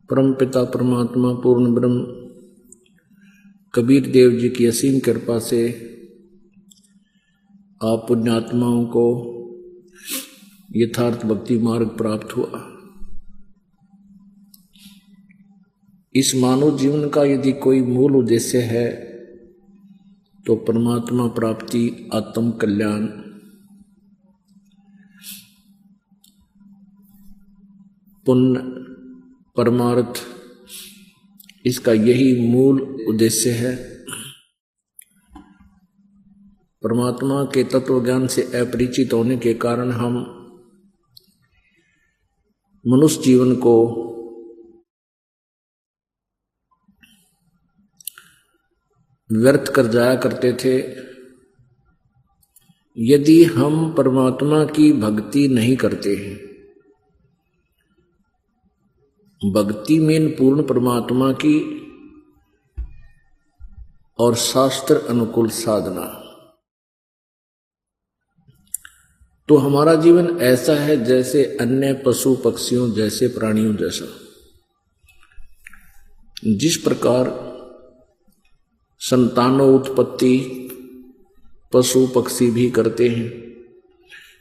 परम पिता परमात्मा पूर्ण ब्रह्म कबीर देव जी की असीम कृपा से आप पुण्यात्माओं को यथार्थ भक्ति मार्ग प्राप्त हुआ। इस मानव जीवन का यदि कोई मूल उद्देश्य है तो परमात्मा प्राप्ति, आत्म कल्याण, पुण्य, परमार्थ, इसका यही मूल उद्देश्य है। परमात्मा के तत्व ज्ञान से अपरिचित होने के कारण हम मनुष्य जीवन को व्यर्थ कर जाया करते थे। यदि हम परमात्मा की भक्ति नहीं करते हैं, भक्ति में पूर्ण परमात्मा की और शास्त्र अनुकूल साधना, तो हमारा जीवन ऐसा है जैसे अन्य पशु पक्षियों जैसे प्राणियों जैसा। जिस प्रकार संतानों उत्पत्ति पशु पक्षी भी करते हैं,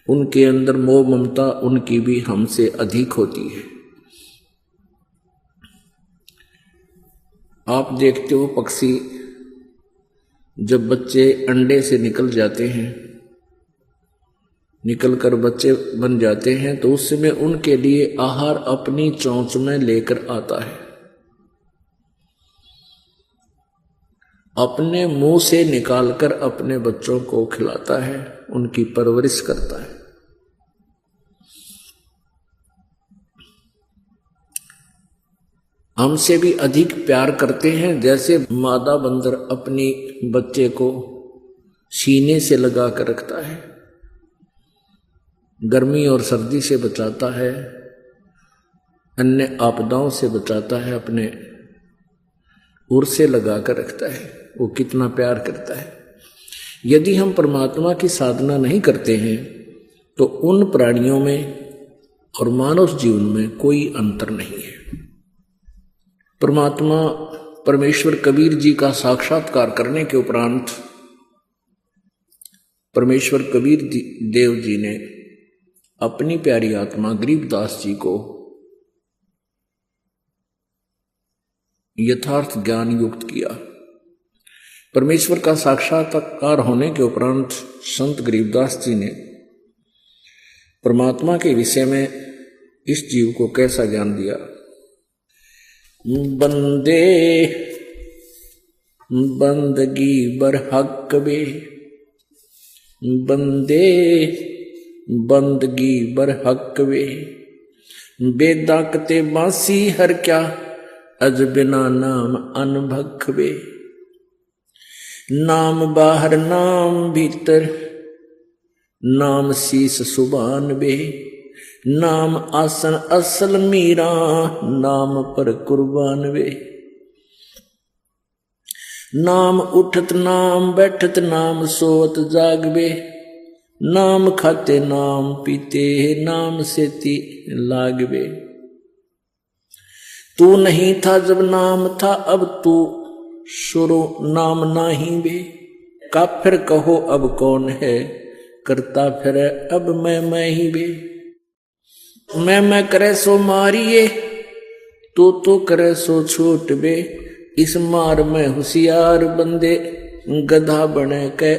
उनके अंदर मोह ममता उनकी भी हमसे अधिक होती है। आप देखते हो पक्षी जब बच्चे अंडे से निकल जाते हैं, निकलकर बच्चे बन जाते हैं, तो उस समय उनके लिए आहार अपनी चोंच में लेकर आता है, अपने मुंह से निकालकर अपने बच्चों को खिलाता है, उनकी परवरिश करता है। हमसे भी अधिक प्यार करते हैं, जैसे मादा बंदर अपनी बच्चे को सीने से लगा कर रखता है, गर्मी और सर्दी से बचाता है, अन्य आपदाओं से बचाता है, अपने उर से लगा कर रखता है। वो कितना प्यार करता है। यदि हम परमात्मा की साधना नहीं करते हैं तो उन प्राणियों में और मानव जीवन में कोई अंतर नहीं है। परमात्मा परमेश्वर कबीर जी का साक्षात्कार करने के उपरांत परमेश्वर कबीर देव जी ने अपनी प्यारी आत्मा गरीबदास जी को यथार्थ ज्ञान युक्त किया। परमेश्वर का साक्षात्कार होने के उपरांत संत गरीबदास जी ने परमात्मा के विषय में इस जीव को कैसा ज्ञान दिया। बंदे बंदगी बर हक बे, बंदे बंदगी बर हक वे, बेदाकते बांसी हर क्या, अज बिना नाम अनभख वे। नाम बाहर नाम भीतर, नाम शीस सुबान बे, नाम आसन असल मीरा, नाम पर कुर्बान वे। नाम उठत नाम बैठत, नाम सोवत जागबे, नाम खाते नाम पीते, नाम सेती लागबे। तू नहीं था जब नाम था, अब तू शुरू नाम नाही बे। काफिर कहो अब कौन है, करता फिर अब मैं ही बे। मैं करे सो मारिए, तो करे सो छूट बे। इस मार में होशियार बंदे, गधा बने के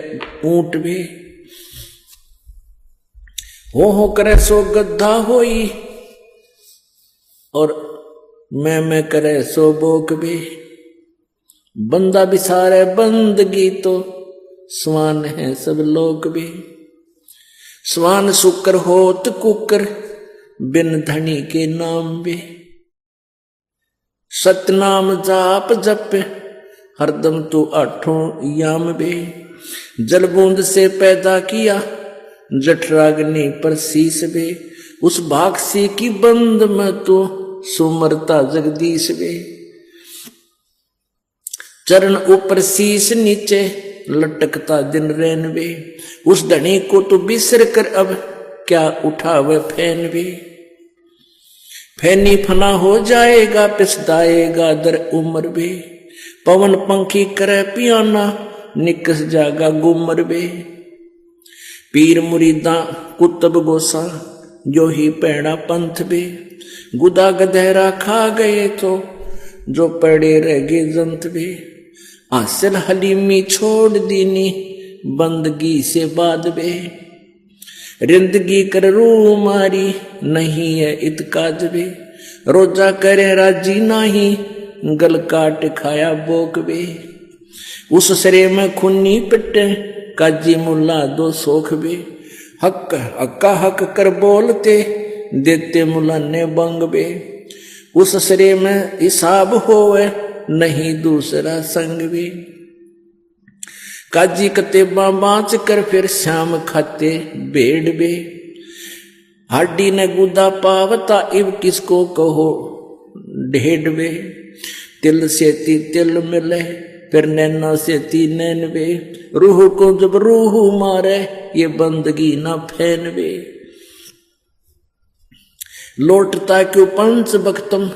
ऊंट बे। हो करे सो गधा होई, और मैं करे सो बोक बे। बंदा बिसारे बंदगी, तो स्वान है सब लोग बे। स्वान शुक्र होत कुकर, बिन धनी के नाम बे। सतनाम जाप जप, हरदम तू आठों याम बे। जल बूंद से पैदा किया, जठराग्नि पर शीस बे। उस भागसी की बंद में तो सुमरता जगदीश बे। चरण ऊपर शीश नीचे, लटकता दिन रैन बे। उस धनी को तो बिसर कर अब क्या उठावे फैन बे। फैनी फना हो जाएगा पिसदाएगा दर उम्र बे, पवन पंखी करे पियाना निकस जागा गुमर बे। पीर मुरीदा कुतब गोसा जो ही पैड़ा पंथ बे, गुदा गधेरा खा गए तो जो पड़े रह गए जंत बे। आसिल हलीमी छोड़ दीनी बंदगी से बाद बे, रिंदगी कर रू मारी नहीं है इतकाज बे। रोजा करे राजी नाही गल काट खाया बोक बे, उस सरे में खुन्नी पिटे काजी मुल्ला दो सोख बे। हक हक्का हक कर बोलते देते मुल्ला ने बंग बे, उस सरे में हिसाब होवे नहीं दूसरा संग बे। काजी कतेबा बाँच कर फिर शाम खाते बेड़ बे, हाडी ने गुदा पावता इब किसको कहो ढेड़ बे। तिल से ती तिल मिले फिर नैना से ती नैन बे, रूह को जब रूह मारे ये बंदगी ना फैन बे। लौटता क्यों पंच बख्तम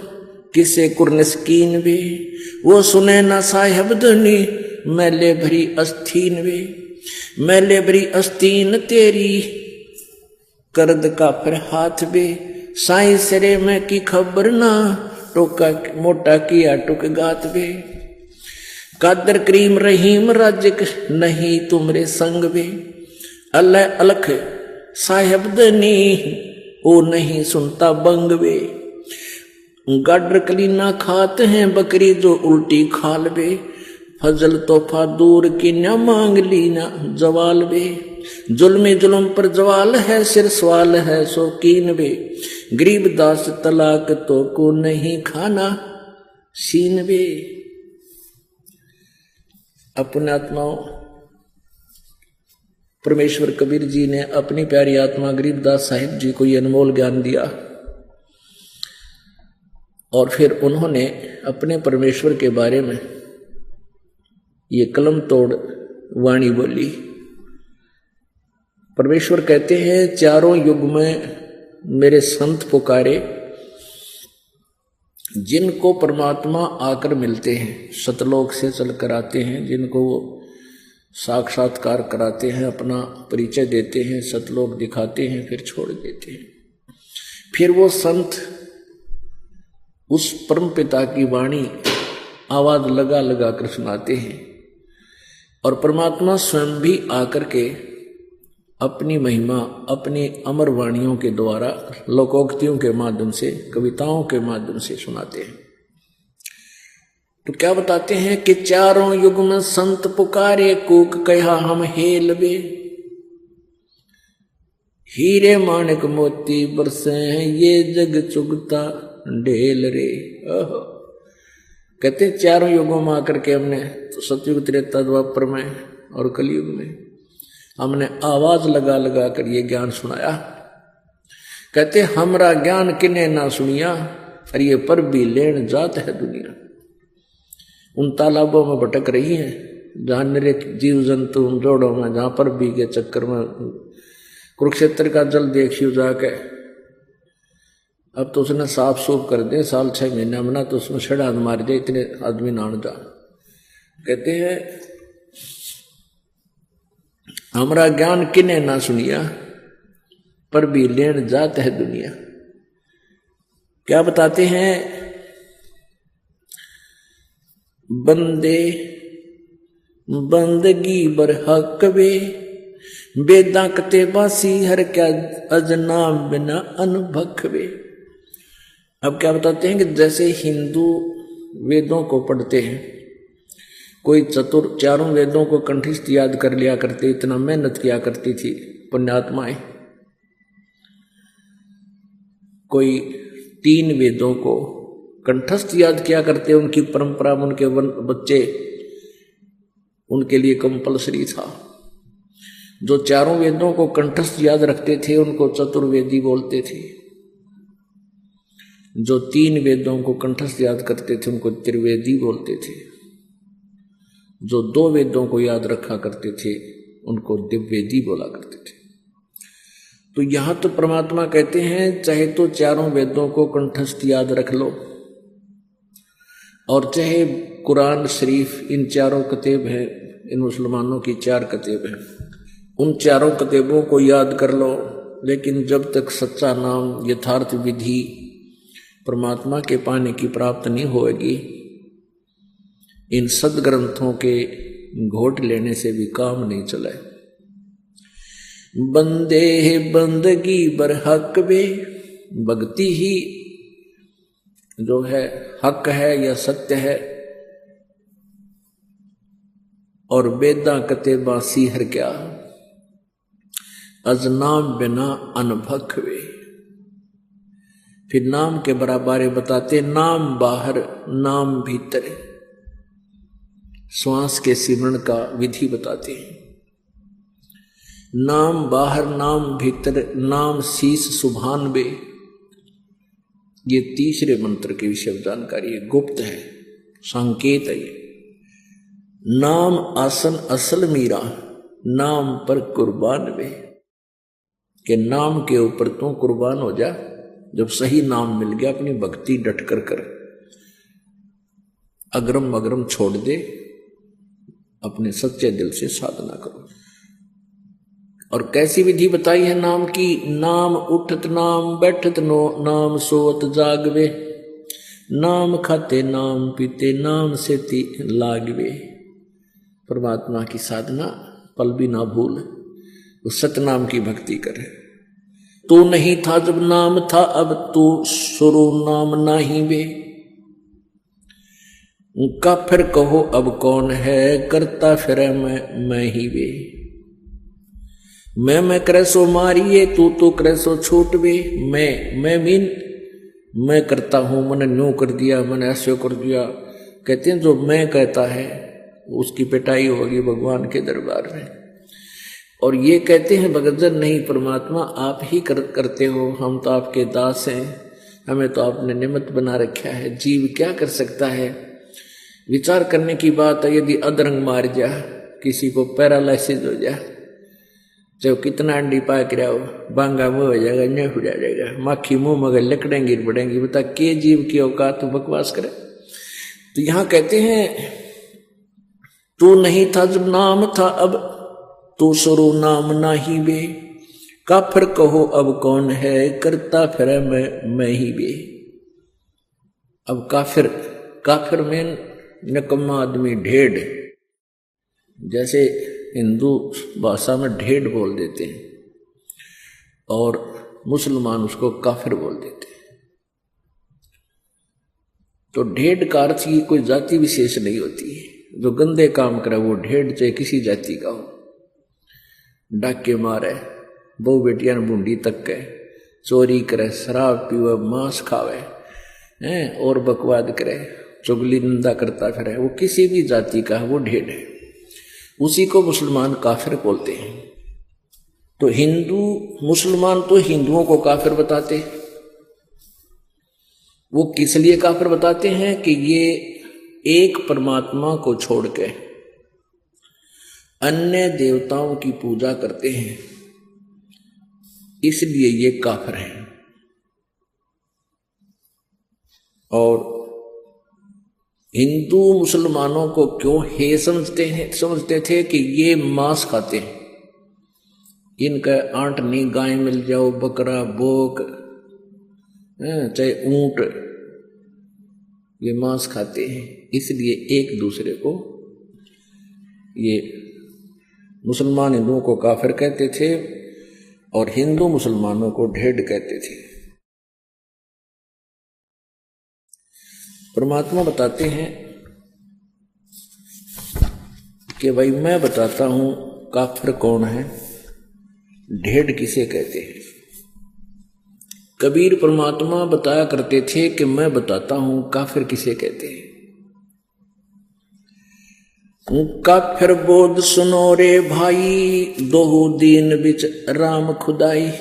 किसे कुर्नस्कीन बे, वो सुने ना साहिब धनी मैले भरी अस्तीन वे। मैले भरी अस्तीन तेरी करद का फिर हाथ बे, साई सरे में की खबर ना टोका मोटा किया टुक गात बे। कादर करीम रहीम राजिक नहीं तुमरे संग बे, अल्लाह अलख साहिब दनी ओ नहीं सुनता बंग बे। गाडर कलीना खाते हैं बकरी जो उल्टी खाल बे, फजल तोहफा दूर की न मांग ली ना जवाल बे। जुल्मी जुल्म पर जवाल है सिर सवाल है शौकीन बे, गरीब दास तलाक तो को नहीं खाना सीन बे। अपने आत्माओं परमेश्वर कबीर जी ने अपनी प्यारी आत्मा गरीबदास साहिब जी को ये अनमोल ज्ञान दिया और फिर उन्होंने अपने परमेश्वर के बारे में ये कलम तोड़ वाणी बोली। परमेश्वर कहते हैं चारों युग में मेरे संत पुकारे, जिनको परमात्मा आकर मिलते हैं, सतलोक से चलकर आते हैं, जिनको वो साक्षात्कार कराते हैं, अपना परिचय देते हैं, सतलोक दिखाते हैं, फिर छोड़ देते हैं। फिर वो संत उस परम पिता की वाणी आवाज लगा लगा कर सुनाते हैं और परमात्मा स्वयं भी आकर के अपनी महिमा अपनी अमर वाणियों के द्वारा लोकोक्तियों के माध्यम से, कविताओं के माध्यम से सुनाते हैं। तो क्या बताते हैं कि चारों युग में संत पुकारे कूक कहा हम हेल बे, हीरे माणिक मोती बरसे हैं ये जग चुगता ढेल रे। कहते चारों युगों में आकर के हमने तो सतयुग त्रेता द्वापर में और कलयुग में हमने आवाज लगा लगा कर ये ज्ञान सुनाया। कहते हमरा ज्ञान किने ना सुनिया और ये पर भी लेन जात है दुनिया। उन तालाबों में भटक रही है जहां निरे जीव जंतु उन जोड़ों में, जहां पर भी के चक्कर में कुरुक्षेत्र का जल देखियो जाके। अब तो उसने साफ सूफ कर दे, साल 6 महीना में ना तो उसमें छड़ा मार दे, इतने आदमी नान जा। कहते हैं हमरा ज्ञान किने ना सुनिया पर भी लेन जात है दुनिया। क्या बताते हैं, बंदे बंदगी बर हक वे, बेदा कते बासी हर क्या अजना बिना अनभख वे। अब क्या बताते हैं कि जैसे हिंदू वेदों को पढ़ते हैं, कोई चतुर चारों वेदों को कंठस्थ याद कर लिया करते, इतना मेहनत किया करती थी पुण्यात्माएं। कोई 3 वेदों को कंठस्थ याद किया करते, उनकी परंपरा में उनके बच्चे उनके लिए कंपलसरी था। जो चारों वेदों को कंठस्थ याद रखते थे उनको चतुर्वेदी बोलते थे, जो 3 वेदों को कंठस्थ याद करते थे उनको त्रिवेदी बोलते थे, जो 2 वेदों को याद रखा करते थे उनको दिव्यवेदी बोला करते थे। तो यहां तो परमात्मा कहते हैं चाहे तो चारों वेदों को कंठस्थ याद रख लो, और चाहे कुरान शरीफ, इन चारों कतेब हैं, इन मुसलमानों की 4 कतेब हैं, उन चारों कतेबों को याद कर लो, लेकिन जब तक सच्चा नाम यथार्थ विधि परमात्मा के पाने की प्राप्त नहीं होगी, इन सदग्रंथों के घोट लेने से भी काम नहीं चले। बंदे बंदगी बरहक वे, भक्ति ही जो है हक है या सत्य है, और वेदा कतेबा सीहर क्या, अजनाम बिना अनभक वे। फिर नाम के बराबर बताते, नाम बाहर नाम भीतर, श्वास के सिमरण का विधि बताते हैं। नाम बाहर नाम भीतर, नाम शीश सुभान बे, ये तीसरे मंत्र के विषय जानकारी है, गुप्त है, संकेत है ये। नाम आसन असल मीरा, नाम पर कुर्बान वे, के नाम के ऊपर तू कुर्बान हो जा। जब सही नाम मिल गया, अपनी भक्ति डट कर कर, अग्रम अग्रम छोड़ दे, अपने सच्चे दिल से साधना करो। और कैसी विधि बताई है नाम की, नाम उठत नाम बैठत नो, नाम सोवत जागवे, नाम खाते नाम पीते, नाम से लागवे। परमात्मा की साधना पल भी ना भूल, उस सतनाम की भक्ति करे। तू नहीं था जब नाम था, अब तू शुरू नाम नाही वे, का फिर कहो अब कौन है, करता फिर मैं ही वे। मैं करे सो मारिए, तू करे सो छूट वे। मैं मीन मैं करता हूं, मैंने न्यू कर दिया, मैंने ऐसे कर दिया। कहते हैं जो मैं कहता है उसकी पिटाई होगी भगवान के दरबार में। और ये कहते हैं भगतजन, नहीं परमात्मा आप ही करते हो, हम तो आपके दास हैं, हमें तो आपने निमित्त बना रखा है। जीव क्या कर सकता है। विचार करने की बात है, यदि अधरंग मार जा, किसी को पैरालिसिस हो जा, चाहे कितना अंडी पाक रहा हो, बांगा मुंह हो जाएगा, न्यू हो जाएगा, माखी मुंह मगर लकड़ें गिर पड़ेंगी। बता के जीव की औकात तो बकवास करे। तो यहां कहते हैं तू नहीं था जब नाम था, अब तू शुरू नाम नाही बे, का फिर कहो अब कौन है, करता फिर मैं ही बे। अब काफिर में निकम्मा आदमी, ढेड़, जैसे हिंदू भाषा में ढेड़ बोल देते हैं और मुसलमान उसको काफिर बोल देते हैं। तो ढेड़ का अर्थ की कोई जाति विशेष नहीं होती है। जो गंदे काम करे वो ढेड़, चाहे किसी जाति का हो, डाके मारे, बहु बेटियां बूंदी तक के, चोरी करे, शराब पीवे, मांस खावे हैं और बकवाद करे, चुगली निंदा करता फिरे, वो किसी भी जाति का है, वो ढेड़ है। उसी को मुसलमान काफिर बोलते हैं। तो हिंदू मुसलमान तो हिंदुओं को काफिर बताते, वो किस लिए काफिर बताते हैं कि ये एक परमात्मा को छोड़ के अन्य देवताओं की पूजा करते हैं, इसलिए ये काफिर हैं। और हिंदू मुसलमानों को क्यों हे समझते थे कि ये मांस खाते हैं, इनका आंट नहीं, गाय मिल जाओ, बकरा, बोक, चाहे ऊंट, ये मांस खाते हैं, इसलिए एक दूसरे को ये मुसलमान हिंदुओं को काफिर कहते थे और हिंदू मुसलमानों को ढेड़ कहते थे। परमात्मा बताते हैं कि भाई मैं बताता हूं काफिर कौन है, ढेड़ किसे कहते हैं। कबीर परमात्मा बताया करते थे कि मैं बताता हूं काफिर किसे कहते हैं। काफिर बोध सुनो रे भाई, दोहु दीन बिच राम खुदाई।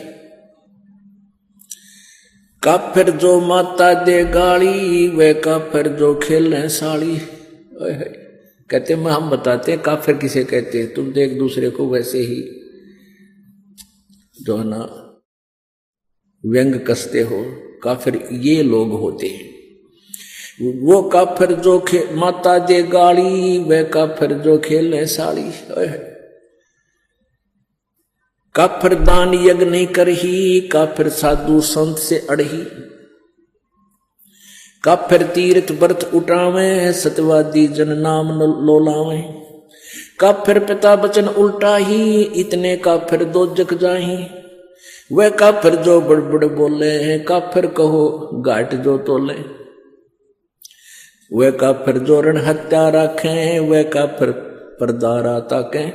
काफिर जो माता दे गाली, वे काफिर जो खेले साड़ी। कहते मैं हम बताते हैं काफिर किसे कहते हैं, तुम तो एक दूसरे को वैसे ही जो है ना व्यंग कसते हो, काफिर ये लोग होते हैं। वो काफिर जो माता दे गाली, वे काफिर जो खेले साड़ी। काफिर दान यज्ञ नहीं करही, काफिर साधु संत से अड़ही। काफिर तीर्थ व्रत उठावे, सत्यवादी जन नाम लोलावे। काफिर पिता वचन उल्टा ही, इतने काफिर दो जग जाही। वह काफिर जो बड़बड़ बोले, काफिर कहो घाट जो तोले। वह काफिर जो रण हत्या राखें, वह काफिर परदारा ताके।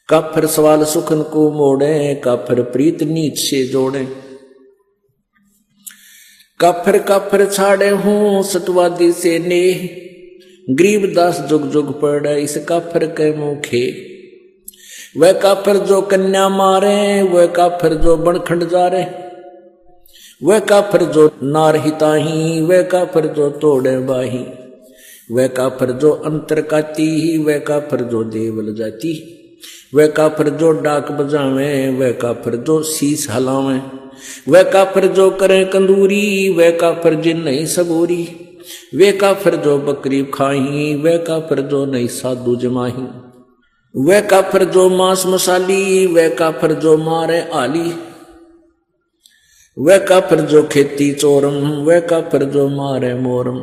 काफिर सवाल सुखन को मोड़े, काफिर प्रीत नीच से जोड़े। काफिर काफिर छाड़े हूं, सतवादी से नेह। गरीबदास जुग जुग पड़े, इस काफिर के मुखे। वह काफिर जो कन्या मारे, वह काफिर जो बनखंड जारे। वह काफिर जो नार हिताही, वह काफिर जो तोड़े बाही। वह काफिर जो अंतर काती, वह काफिर जो देवल जाती। वह काफिर जो डाक बजावे, वह काफिर जो शीस हलावे। वह काफिर जो करे कंदूरी, वह काफिर जिन नहीं सबूरी। वे काफिर जो बकरी खाही, वह काफिर जो नहीं साधु जमाही। वह काफिर जो मांस मसाली, वह काफिर जो मारे आली। वह काफिर जो खेती चोरम, वह काफिर जो मारे मोरम।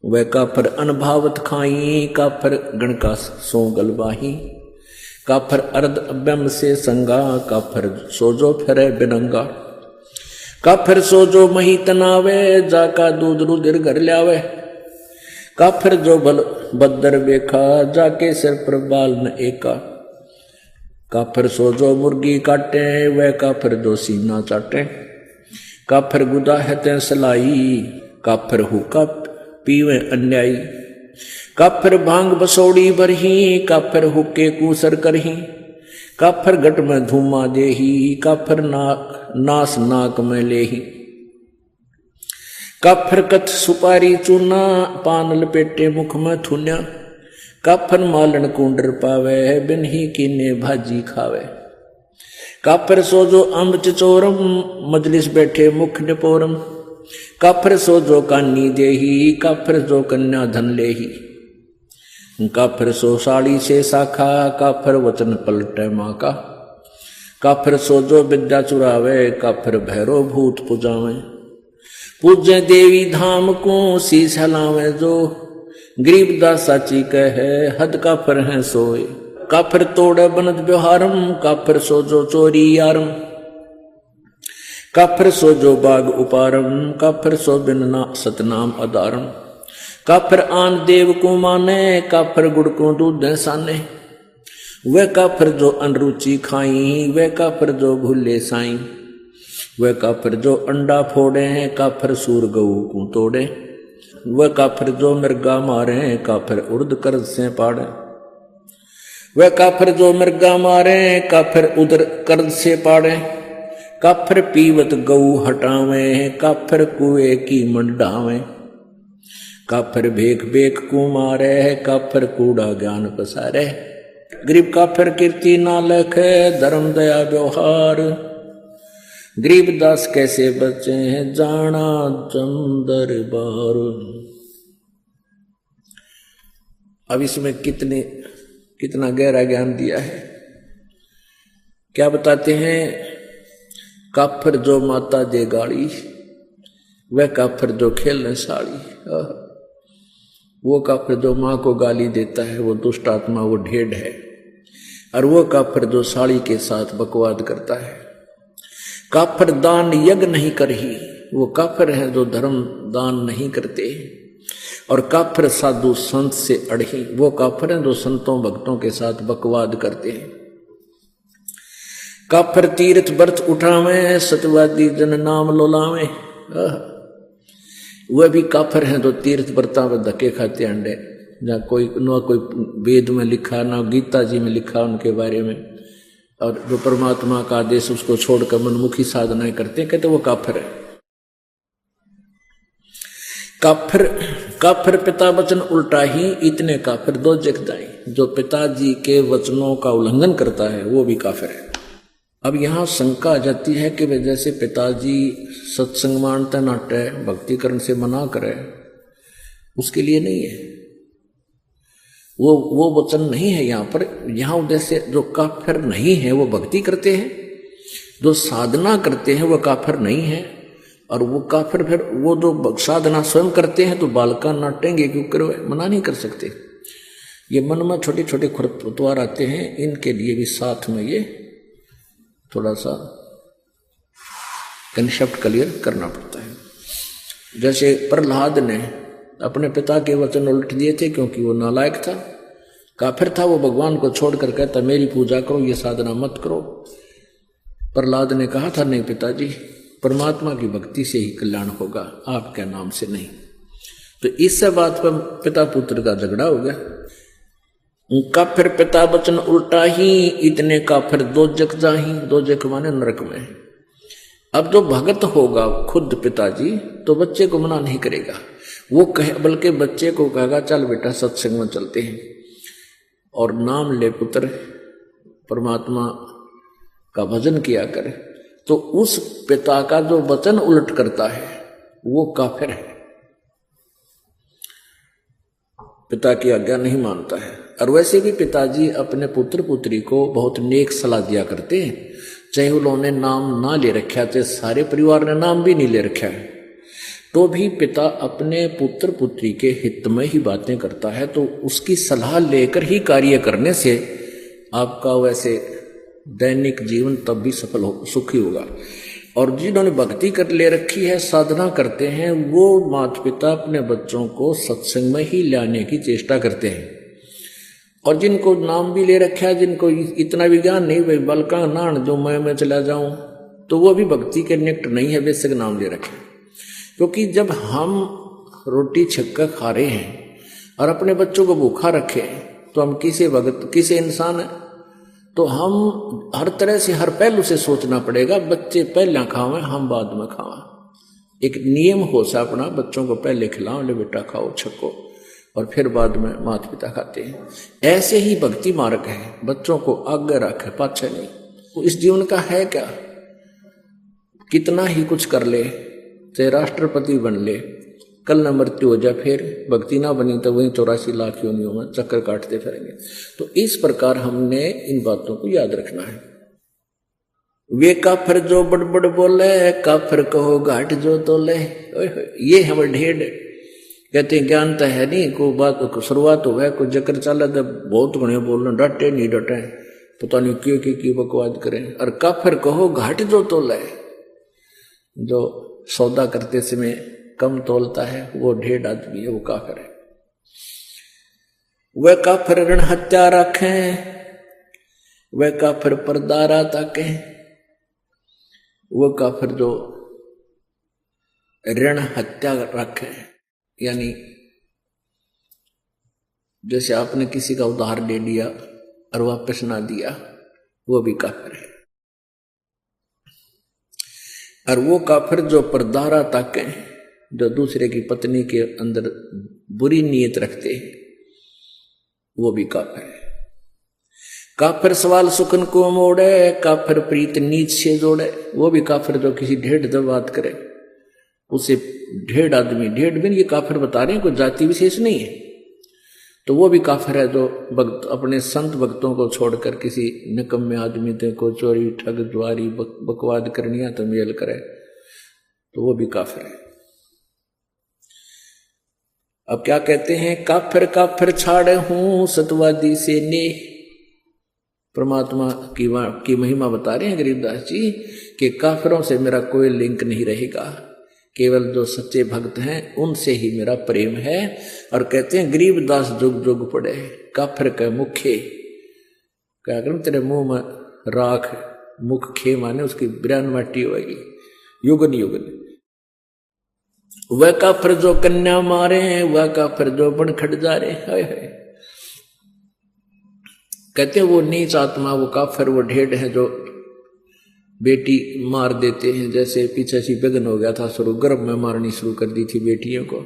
वह काफिर अनभावत खाई, काफिर गण का सो गलबाही। काफिर अर्ध अभ्यम से संगा, काफिर सोजो फिरे बिनंगा। काफिर सोजो मही तनावे, जाका दूध रुधिर घर ल्यावे। काफिर जो बल बदर बेखा, जाके सिर पर बाल न एका। काफिर सोजो मुर्गी काटे, वह काफिर जो सीना चाटे। काफिर गुदा है सलाई, काफिर हुक्का पीवे अन्यायी। काफिर भांग बसोड़ी भरही, काफिर हुक्के कूसर करही। काफिर घट में धूमा देही, काफिर नास नाक में लेही। काफिर कथ सुपारी चूना, पान लपेटे मुख में थुन्या। काफिर मालन कुंडर पावे, बिन ही कीने भाजी खावे। काफिर सोजो अम्ब चचोरम, मजलिस बैठे मुख निपोरम। काफिर सोजो कानी देही, काफिर जो कन्या धन लेही। काफिर सो साड़ी से शाखा, काफिर वचन पलटे माँ का। काफिर सोजो विद्या चुरावे, काफिर भैरो भूत पुजावे। पूजे देवी धाम को, शीश हलावे जो। गरीबदास साची कहे, हद काफिर है सोए। काफिर तोड़े बनत व्यवहारम, काफिर सोजो चोरी यारम। काफिर सोजो बाग उपारम, काफिर सो बिन सतनाम अदारम। काफिर आन देव को माने, काफिर गुड़ को दूध साने। वह काफिर जो अनरुचि खाई, वह काफिर जो भूले साई। वह काफिर जो अंडा फोड़े, काफिर सूर गऊ को तोड़े। वह काफिर जो मृगा मारे, काफिर उर्द कर्ज से पाड़े। वह काफिर जो मृगा मारे, काफिर उदर कर्ज से पाड़े। काफिर पीवत गऊ हटावे, काफिर कुएं की मंडावे। काफिर भेख भेख को मारे, काफिर कूड़ा ज्ञान पसारे। गरीब काफिर कीर्ति ना लखे, धर्म दया व्यवहार। गरीबदास कैसे बचे हैं, जाना चंदर बार। अब इसमें कितना गहरा ज्ञान दिया है। क्या बताते हैं, काफिर जो माता दे गाड़ी, वह काफिर जो खेलने साड़ी। वो काफिर जो माँ को गाली देता है, वो दुष्ट आत्मा, वो ढेढ़ है। और वो काफिर जो साड़ी के साथ बकवाद करता है। काफिर दान यज्ञ नहीं करही, वो काफिर है जो धर्म दान नहीं करते। और काफिर साधु संत से अड़ही, वो काफिर है जो संतों भक्तों के साथ बकवाद करते हैं। काफिर तीर्थ व्रत उठावे, सत्यवादी जन नाम लोलावे। वह भी काफिर हैं जो तीर्थ व्रता में धक्के खाते अंडे, जहाँ कोई वेद में लिखा, ना गीता जी में लिखा उनके बारे में। और जो परमात्मा का आदेश उसको छोड़कर मनमुखी साधनाएं करते हैं, कहते वो काफिर है। काफिर पिता वचन उल्टा ही, इतने काफिर दो जग जाए। जो पिताजी के वचनों का उल्लंघन करता है वो भी काफिर है। अब यहां शंका आ जाती है कि वे जैसे पिताजी सत्संग मानते नाटे भक्ति करने से मना करे, उसके लिए नहीं है, वो वचन नहीं है यहां पर। यहां उद्देश्य जो काफिर नहीं है वो भक्ति करते हैं, जो साधना करते हैं वो काफिर नहीं है। और वो काफिर फिर वो जो साधना स्वयं करते हैं तो बालका नाटेंगे, क्योंकि मना नहीं कर सकते। ये मन में छोटे छोटे खरपतवार आते हैं, इनके लिए भी साथ में ये थोड़ा सा कंसेप्ट क्लियर करना पड़ता है। जैसे प्रहलाद ने अपने पिता के वचन उल्ट दिए थे क्योंकि वो नालायक था, काफिर था, वो भगवान को छोड़कर कहता मेरी पूजा करो, ये साधना मत करो। प्रहलाद ने कहा था नहीं पिताजी, परमात्मा की भक्ति से ही कल्याण होगा, आपके नाम से नहीं। तो इस बात पर पिता पुत्र का झगड़ा हो गया। काफिर पिता वचन उल्टा ही, इतने काफिर दोजक जाही, दोजक माने नरक में। अब जो भगत होगा खुद पिताजी तो बच्चे को मना नहीं करेगा, वो कहे बल्कि बच्चे को कहेगा चल बेटा सत्संग में चलते हैं और नाम ले पुत्र, परमात्मा का भजन किया करे। तो उस पिता का जो वचन उलट करता है वो काफिर है, पिता की आज्ञा नहीं मानता है। और वैसे भी पिताजी अपने पुत्र पुत्री को बहुत नेक सलाह दिया करते हैं, चाहे उन्होंने नाम ना ले रखा, चाहे सारे परिवार ने नाम भी नहीं ले रखा है, तो भी पिता अपने पुत्र पुत्री के हित में ही बातें करता है। तो उसकी सलाह लेकर ही कार्य करने से आपका वैसे दैनिक जीवन तब भी सफल हो, सुखी होगा। और जिन्होंने भक्ति कर ले रखी है, साधना करते हैं, वो माता पिता अपने बच्चों को सत्संग में ही लाने की चेष्टा करते हैं। और जिनको नाम भी ले रखा है, जिनको इतना विज्ञान नहीं, भाई बलका नान जो मैं चला जाऊं, तो वो भी भक्ति के निकट नहीं है, बेशक नाम ले रखे। क्योंकि जब हम रोटी छक्का खा रहे हैं और अपने बच्चों को भूखा रखे तो हम किसे भगत किसे इंसान है। तो हम हर तरह से हर पहलू से सोचना पड़ेगा, बच्चे पहले खावें हम बाद में खावें। एक नियम हो सा अपना, बच्चों को पहले खिलाओ, ले बेटा खाओ छक्को, और फिर बाद में माता पिता खाते हैं। ऐसे ही भक्ति मार्ग है, बच्चों को आगे रखे पाछे नहीं। तो इस जीवन का है क्या, कितना ही कुछ कर ले, चाहे राष्ट्रपति बन ले, कल न मृत्यु हो जाए, फिर भक्ति ना बनी तो वही 84 लाख योनियों में चक्कर काटते फिरेंगे। तो इस प्रकार हमने इन बातों को याद रखना है। वे काफिर जो बड़बड़ बोले, काफिर कहो घाट जो तोले। ये हमारे ढेर कहते हैं ज्ञान तो है नहीं, कोई बात को शुरुआत हो गया, कोई जकर चला तो बहुत घने बोलना, डटे नहीं डटे, पता नहीं क्यों की बकवाद करें। और काफिर कहो घाट जो तोले, जो सौदा करते समय कम तोलता है वो ढेर आदमी है, वो काफिर है। वह काफिर ऋण हत्या रखें, वह काफिर परदारा ताके, वह काफिर जो ऋण हत्या रखे, यानी जैसे आपने किसी का उधार ले लिया और वापस ना दिया, वो भी काफिर है। और वो काफिर जो परदारा ताके, जो दूसरे की पत्नी के अंदर बुरी नीयत रखते हैं, वो भी काफिर है। काफिर सवाल सुखन को मोड़े, काफिर प्रीत नीच से जोड़े, वो भी काफिर जो किसी ढेड़ जब बात करे उसे ढेड़ आदमी, ढेड़ भी ये काफिर बता रहे हैं, कोई जाति विशेष नहीं है, तो वो भी काफिर है जो भक्त अपने संत भक्तों को छोड़कर किसी निकम्मे आदमी को चोरी ठग द्वारी बकवाद करनिया तो मेल करे, तो वो भी काफिर है। अब क्या कहते हैं, काफिर काफिर छाड़े हूं सतवादी से ने। परमात्मा की महिमा बता रहे हैं गरीबदास जी कि काफिरों से मेरा कोई लिंक नहीं रहेगा, केवल जो सच्चे भक्त हैं उनसे ही मेरा प्रेम है। और कहते हैं गरीबदास जुग जुग पड़े, काफिर के मुखे, क्या करूं तेरे मुंह में राख, मुख खे माने उसकी ब्रान माटी होगी युगन युगन। वह काफिर जो कन्या मारे, वह काफिर जो बन खट जा रहे, हाय हाय। कहते हैं वो नीच आत्मा, वो काफिर, वो ढेड़ है जो बेटी मार देते हैं। जैसे पीछे सी विघ्न हो गया था, शुरू गर्भ में मारनी शुरू कर दी थी बेटियों को।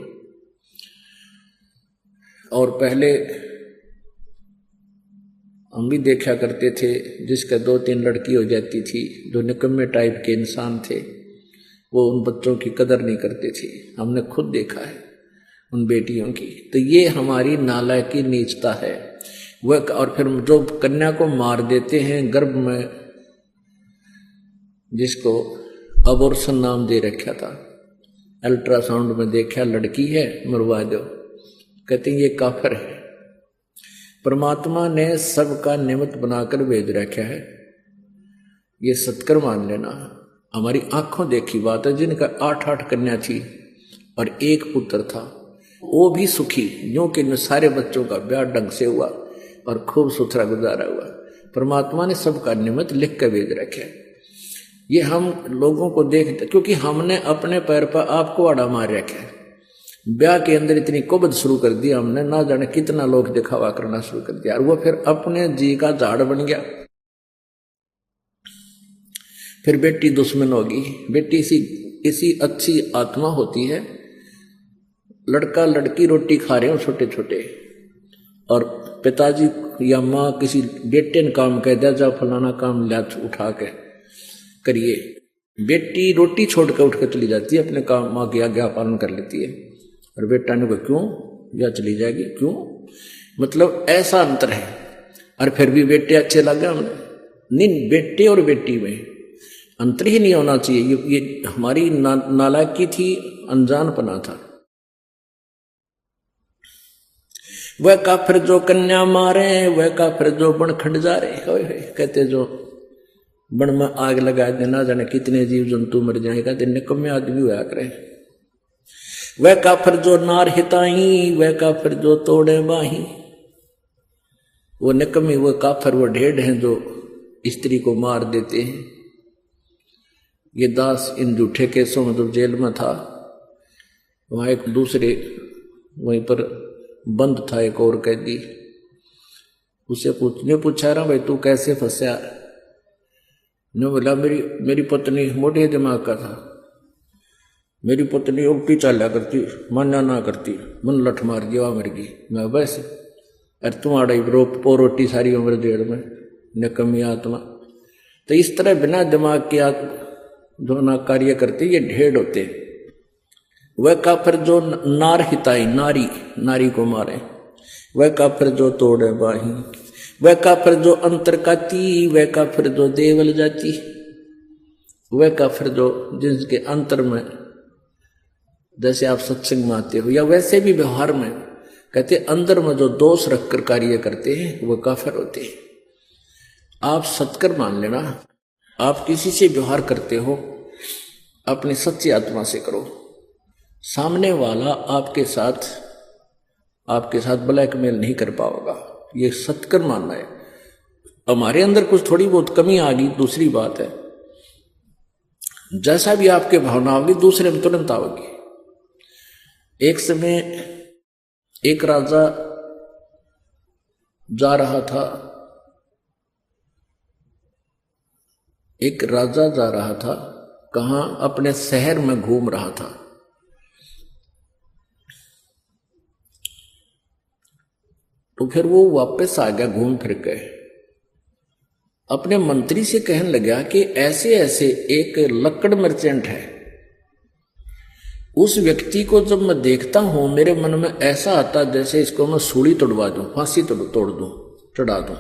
और पहले हम भी देखा करते थे, जिसका 2-3 लड़की हो जाती थी, जो निकम्मे टाइप के इंसान थे, वो उन बच्चों की कदर नहीं करते थे। हमने खुद देखा है उन बेटियों की। तो ये हमारी नालायकी नीचता है वह। और फिर जो कन्या को मार देते हैं गर्भ में, जिसको अबॉर्शन नाम दे रखा था, अल्ट्रासाउंड में देखा लड़की है, मरवा दो, कहते हैं ये काफिर है। परमात्मा ने सबका निमित्त बनाकर भेज रखा है, ये सत्कर मान लेना। हमारी आंखों देखी बात है, जिनका 8-8 कन्या थी और 1 पुत्र था, वो भी सुखी, यूं कि सारे बच्चों का ब्याह ढंग से हुआ और खूब सुथरा गुजारा हुआ। परमात्मा ने सबका निमित्त लिख कर भेज रखा है। ये हम लोगों को देखते, क्योंकि हमने अपने पैर पर आपको आड़ा मार रखा है। ब्याह के अंदर इतनी कुबद शुरू कर दी हमने, ना जाने कितना लोग दिखावा करना शुरू कर दिया, और वो फिर अपने जी का झाड़ बन गया। फिर बेटी दुश्मन होगी। बेटी इसी अच्छी आत्मा होती है। लड़का लड़की रोटी खा रहे हो छोटे छोटे, और पिताजी या माँ किसी बेटे ने काम कह दिया, जा फलाना काम ला उठा के करिए, बेटी रोटी छोड़ कर उठ कर चली जाती है, अपने काम माँ की आज्ञा पालन कर लेती है, और बेटा ने कहा क्यों, या चली जाएगी क्यों। मतलब ऐसा अंतर है। और फिर भी बेटे अच्छे लगे हमें, नहीं, बेटे और बेटी में अंतर ही नहीं होना चाहिए। ये हमारी नालायकी थी, अनजानपना था। वह काफिर जो कन्या मारे, वह काफिर जो बन खंड जा रहे, कहते जो बन में आग लगा देना, जाने कितने जीव जंतु मर जाएगा, दिन निकम्मे आदमी हुआ करे। वह काफिर जो नार हिताई, वह काफिर जो तोड़े बाही। वो निकम्मी, वो काफिर, वो ढेढ़ हैं जो स्त्री को मार देते हैं। ये दास इन झूठे केसों में जब जेल में था, वहां एक दूसरे वहीं पर बंद था एक और कैदी, उसे पूछा रहा भाई तू कैसे फंसा। ने बोला मेरी पत्नी मोटे दिमाग का था, मेरी पत्नी उल्टी चाला करती, मान्या ना करती, मन लठ मार दिया मर गई। मैं बस, अरे तुम्हारा रोटी सारी उम्र जेल में, निकम्मी आत्मा। तो इस तरह बिना दिमाग के जो ना कार्य करते, ये ढेढ़ होते। वह काफिर जो नार हिताई, नारी को मारे, वह काफिर जो तोड़े बाही, वह काफिर जो अंतर काती, वह काफिर जो देवल जाती। वह काफिर जो जिनके अंतर में, जैसे आप सत्संग में आते हो या वैसे भी व्यवहार में, कहते अंदर में जो दोष रखकर कार्य करते हैं वह काफिर होते हैं। आप सत्कर मान लेना, आप किसी से व्यवहार करते हो अपनी सच्ची आत्मा से करो, सामने वाला आपके साथ ब्लैकमेल नहीं कर पाओगा। ये सत्कर मानना है। हमारे अंदर कुछ थोड़ी बहुत कमी आ गई, दूसरी बात है, जैसा भी आपके भावना होगी दूसरे में तुरंत आओगी। एक समय एक राजा जा रहा था, कहां, अपने शहर में घूम रहा था। तो फिर वो वापस आ गया घूम फिर के, अपने मंत्री से कहने लगा कि ऐसे ऐसे एक लकड़ मर्चेंट है, उस व्यक्ति को जब मैं देखता हूं मेरे मन में ऐसा आता जैसे इसको मैं सूली तोड़वा दूं, फांसी तोड़ दूं, चढ़ा दूं।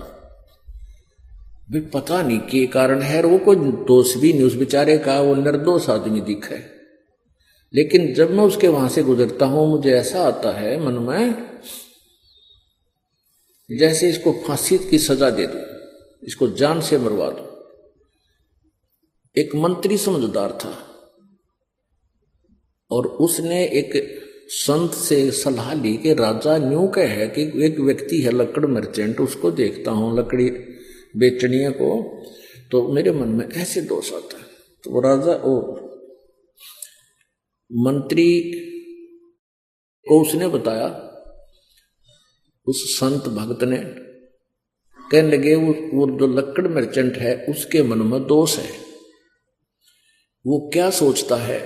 भी पता नहीं के कारण है, वो कोई दोष भी नहीं उस बेचारे का, वो निर्दोष आदमी दिखा है। लेकिन जब मैं उसके वहां से गुजरता हूं मुझे ऐसा आता है मन में जैसे इसको फांसी की सजा दे दूं, इसको जान से मरवा दूं। एक मंत्री समझदार था और उसने एक संत से सलाह ली कि राजा न्यू कह है कि एक व्यक्ति है लकड़ मर्चेंट, उसको देखता हूं लकड़ी बेचनिया को, तो मेरे मन में ऐसे दोष आता है। तो वो राजा और मंत्री को उसने बताया, उस संत भक्त ने, कहने लगे वो जो लकड़ मर्चेंट है उसके मन में दोष है। वो क्या सोचता है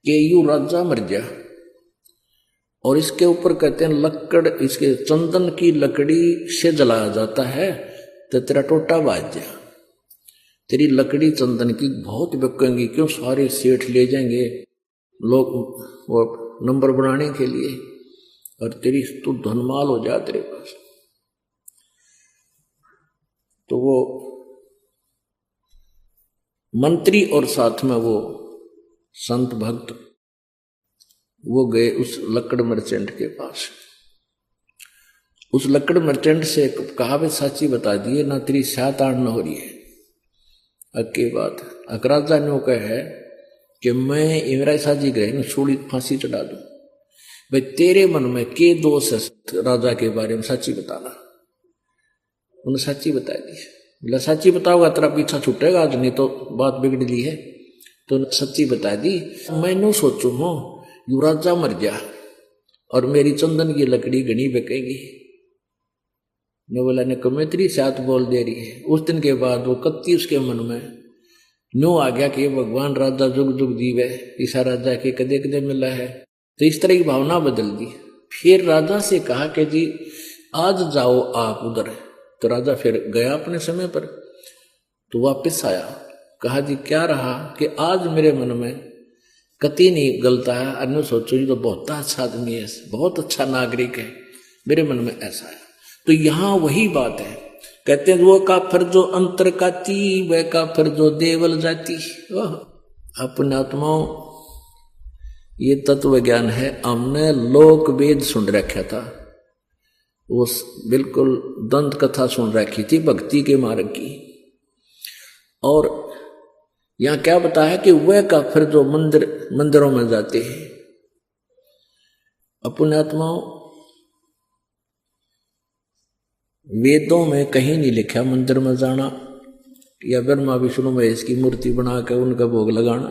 कि यू राजा मर गया और इसके ऊपर कहते हैं लकड़, इसके चंदन की लकड़ी से जलाया जाता है तो तेरा टोटा बाज जा। तेरी लकड़ी चंदन की बहुत बिकेंगी, क्यों सारे सेठ ले जाएंगे लोग वो नंबर बनाने के लिए, और तेरी तू धनमाल हो जा तेरे पास। तो वो मंत्री और साथ में वो संत भक्त वो गए उस लकड़ मर्चेंट के पास। उस लकड़ मर्चेंट से कहा वे साची बता दिए ना तेरी सात आठ न हो रही है। अक्की बात अकराजा ने वो कहा है कि मैं इमराई साजी गए न छोड़ी फांसी चढ़ा दूं। भाई तेरे मन में के दोष है राजा के बारे में, सच्ची बताना। उन्हें सच्ची बता दी। बोला सच्ची बताओगा तेरा पीछा छूटेगा आज, नहीं तो बात बिगड़ ली है। तो सच्ची बता दी। मैंने सोचू हूं यू राजा मर गया और मेरी चंदन की लकड़ी घनी बिकेगी। ने बोला ने कमेत्री साथ बोल दे रही है। उस दिन के बाद वो कत्ती उसके मन में न्यू आ गया कि भगवान राजा जुग जुग जीवे, ईसा राजा के कदे कदे मिला है। तो इस तरह की भावना बदल दी। फिर राजा से कहा कि जी आज जाओ आप उधर। तो राजा फिर गया अपने समय पर। तो वापस आया, कहा जी क्या रहा कि आज मेरे मन में कति नहीं गलता है। अन्य सोचो जी तो बहुत अच्छा आदमी है, बहुत अच्छा नागरिक है, मेरे मन में ऐसा है। तो यहां वही बात है, कहते हैं वो काफिर जो अंतर काती, वह काफिर जो देवल जाती। अपने आत्माओं ये तत्व ज्ञान है। हमने लोक वेद सुन रखा था, वो बिल्कुल दंत कथा सुन रखी थी भक्ति के मार्ग की। और यहां क्या बताया कि वह काफिर जो मंदिरों में जाते हैं। अपने आत्माओं वेदों में कहीं नहीं लिखा मंदिर में जाना या ब्रह्मा विष्णु महेश की मूर्ति बनाकर उनका भोग लगाना।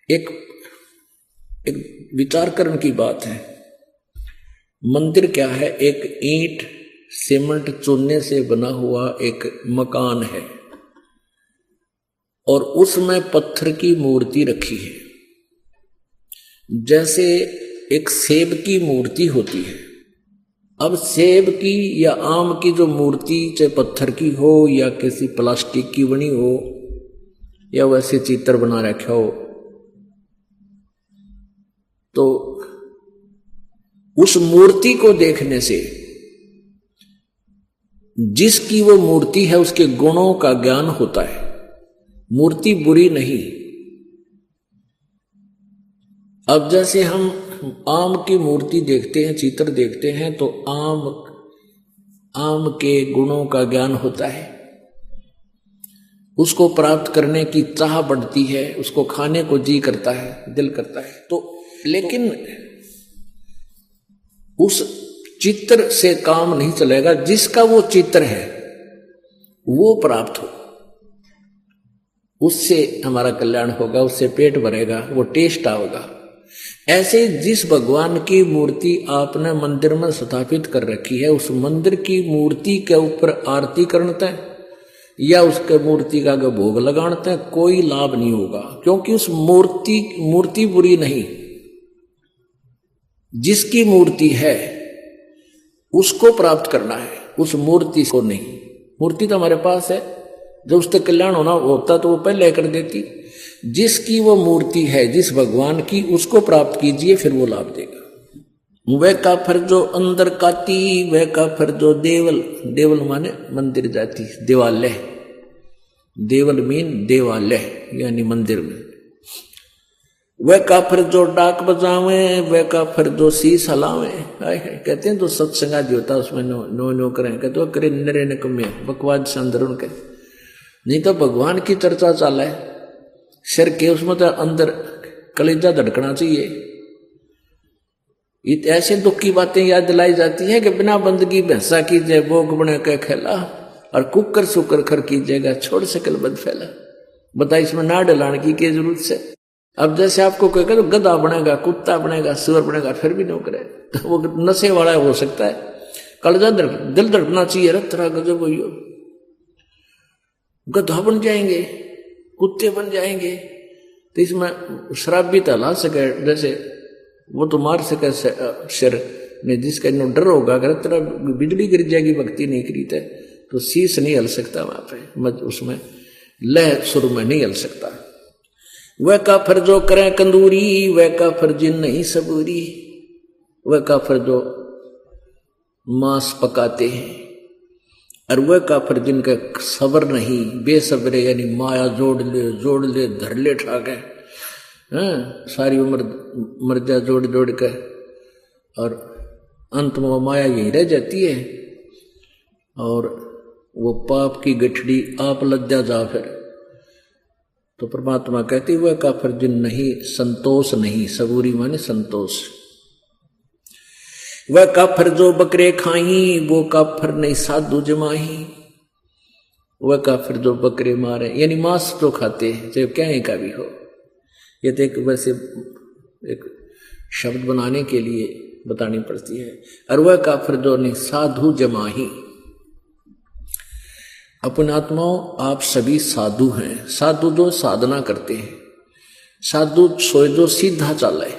एक विचार करने की बात है। मंदिर क्या है? एक ईंट सीमेंट चूने से बना हुआ एक मकान है और उसमें पत्थर की मूर्ति रखी है। जैसे एक सेब की मूर्ति होती है। अब सेब की या आम की जो मूर्ति चाहे पत्थर की हो या किसी प्लास्टिक की बनी हो या वैसे चित्र बना रखा हो, तो उस मूर्ति को देखने से जिसकी वो मूर्ति है उसके गुणों का ज्ञान होता है। मूर्ति बुरी नहीं। अब जैसे हम आम की मूर्ति देखते हैं, चित्र देखते हैं, तो आम के गुणों का ज्ञान होता है। उसको प्राप्त करने की चाह बढ़ती है, उसको खाने को जी करता है, दिल करता है। तो लेकिन उस चित्र से काम नहीं चलेगा। जिसका वो चित्र है वो प्राप्त हो, उससे हमारा कल्याण होगा, उससे पेट भरेगा, वो टेस्ट आओगा। ऐसे जिस भगवान की मूर्ति आपने मंदिर में स्थापित कर रखी है, उस मंदिर की मूर्ति के ऊपर आरती करते हैं या उसके मूर्ति का भोग लगाते हैं, कोई लाभ नहीं होगा। क्योंकि उस मूर्ति बुरी नहीं। जिसकी मूर्ति है उसको प्राप्त करना है, उस मूर्ति को नहीं। मूर्ति तो हमारे पास है, जब उससे कल्याण होना होता तो वो पहले कर देती। जिसकी वो मूर्ति है, जिस भगवान की, उसको प्राप्त कीजिए, फिर वो लाभ देगा। वह काफिर जो अंदर काती, वह काफिर जो देवल माने मंदिर जाती, देवालय। देवल मीन देवालय यानी मंदिर में। वह काफिर जो डाक बजावे, वह काफिर जो शीश हलावे। कहते हैं तो सत्संगा जो होता उसमें नो करें, कहते करे नरे निकम्मे बकवाद से अंदर उनके। नहीं तो भगवान की चर्चा चाला है सिर के, उसमें तो अंदर कलेजा धड़कना चाहिए। ऐसे दुख की बातें याद दिलाई जाती है कि बिना बंदगी भैंसा कीजिए भोग बने के खेला, और कुकर सुकर खर कीजिएगा छोड़ सकल बद फैला। बता इसमें ना डलाने की जरूरत से। अब जैसे आपको कहेगा तो गधा बनेगा, कुत्ता बनेगा, सुअर बनेगा, फिर भी नहीं करे तो वो नशे वाला हो सकता है। कलेजा दिल धड़कना चाहिए। रत्रा गजब हो, गधा बन जाएंगे, कुत्ते बन जाएंगे। तो इसमें शराब भी तला सके। जैसे वो तो मार सके सिर ने, जिसका इन्हों डर होगा अगर तेरा बिजली गिर जाएगी भक्ति नहीं करी तो शीश नहीं हल सकता वहां पे, उसमें लह सुर में नहीं हल सकता। वह काफिर जो करे कंदूरी, वह काफिर जिन नहीं सबूरी, वह काफिर जो मांस पकाते हैं, और वह काफिर जिनका सबर नहीं, बेसब्रे यानी माया जोड़ ले धर ले ठाके, सारी उम्र मर जा जोड़ कर, और अंत में वो माया यही रह जाती है, और वो पाप की गठड़ी आप लज्जा जा फिर। तो परमात्मा कहती हुआ काफिर जिन नहीं संतोष नहीं, सबूरी माने संतोष। वह काफिर जो बकरे खाई, वो काफिर नहीं साधु जमाही, वह काफिर जो बकरे मारे यानी मांस जो खाते हैं चाहे क्या ही का भी हो। ये तो एक वैसे एक शब्द बनाने के लिए बतानी पड़ती है। और वह काफिर जो नहीं साधु जमाही। अपने आत्माओं आप सभी साधु हैं। साधु जो साधना करते हैं, साधु सोए जो सीधा चले।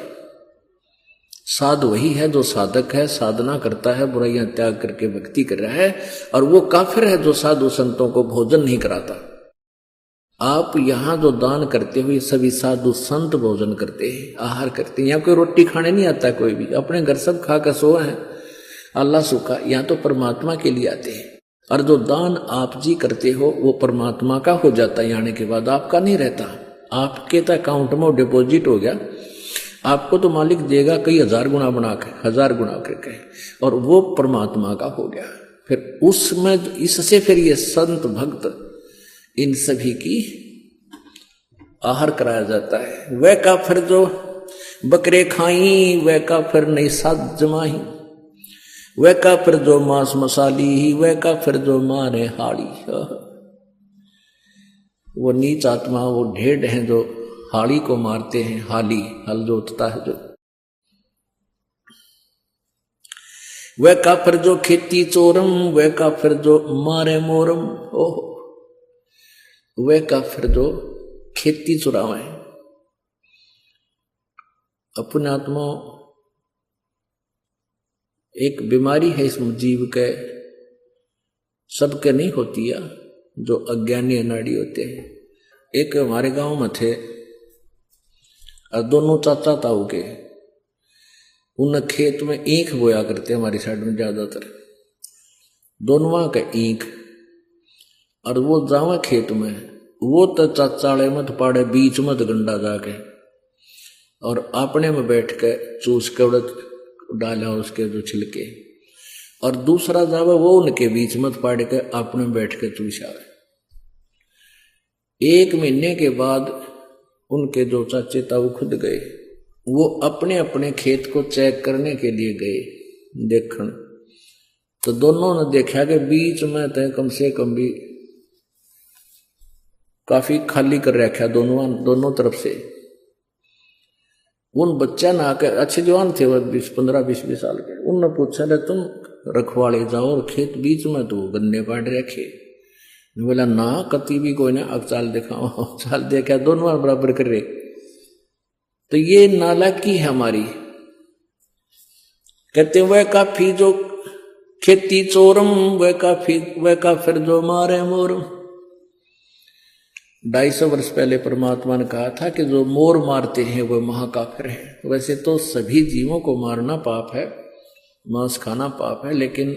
साधु वही है जो साधक है, साधना करता है, बुराइयां त्याग करके भक्ति कर रहा है। और वो काफिर है जो साधु संतों को भोजन नहीं कराता। आप यहां जो दान करते हुए सभी साधु संत भोजन करते हैं, आहार करते हैं। यहाँ कोई रोटी खाने नहीं आता, कोई भी अपने घर सब खा कर सोए हैं, अल्लाह सुखा। यहाँ तो परमात्मा के लिए आते हैं। और जो दान आप जी करते हो वो परमात्मा का हो जाता है, आने के बाद आपका नहीं रहता। आपके तो अकाउंट में डिपॉजिट हो गया, आपको तो मालिक देगा कई हजार गुना बना के, 1000 गुना करके, और वो परमात्मा का हो गया। फिर उसमें इससे फिर ये संत भक्त इन सभी की आहार कराया जाता है। वह काफिर जो बकरे खाई, वह काफिर नहीं साध जमाही, वह काफिर जो मांस मसाली, वह काफिर जो मारे हाड़ी। वो नीच आत्मा, वो ढेड हैं जो हाड़ी को मारते हैं। हाली हल जोतता है जो। वह काफिर जो खेती चोरम, वह काफिर जो मारे मोरम। ओह, वह काफिर जो खेती चुरावे। अपने आत्मा एक बीमारी है इस जीव के, सबके नहीं होती है, जो अज्ञानी अनाड़ी होते हैं। एक हमारे गांव में थे और दोनों चाचा ताऊ के, उन खेत में ईख बोया करते हमारी साइड में ज्यादातर, दोनों का ईख। और वो जावा खेत में, वो तो चाचाड़े मत पाड़े बीच मत गंडा जाके, और अपने में बैठ के चूस के उड़द डाला उसके जो छिलके, और दूसरा जावा वो उनके बीच मत पाड़ के अपने बैठ के चूसा। 1 महीने के बाद उनके जो चाचे था वो खुद गए, वो अपने अपने खेत को चेक करने के लिए गए देखने। तो दोनों ने देखा कि बीच में तो कम से कम भी काफी खाली कर रखा दोनों तरफ से। उन बच्चा ना आकर, अच्छे जवान थे वो 15-20 साल के, उनने पूछा ले तुम रखवाले जाओ और खेत बीच में तो गन्ने पाट रखे। बोला ना कति भी कोई ना, अब चाल दिखाओ। चाल देखा दोनों बराबर कर रहे। तो ये नालायकी है हमारी। कहते वह काफी जो खेती चोरम, वह काफिर जो मारे मोरम। 250 वर्ष पहले परमात्मा ने कहा था कि जो मोर मारते हैं वह महाकाफिर है। वैसे तो सभी जीवों को मारना पाप है, मांस खाना पाप है, लेकिन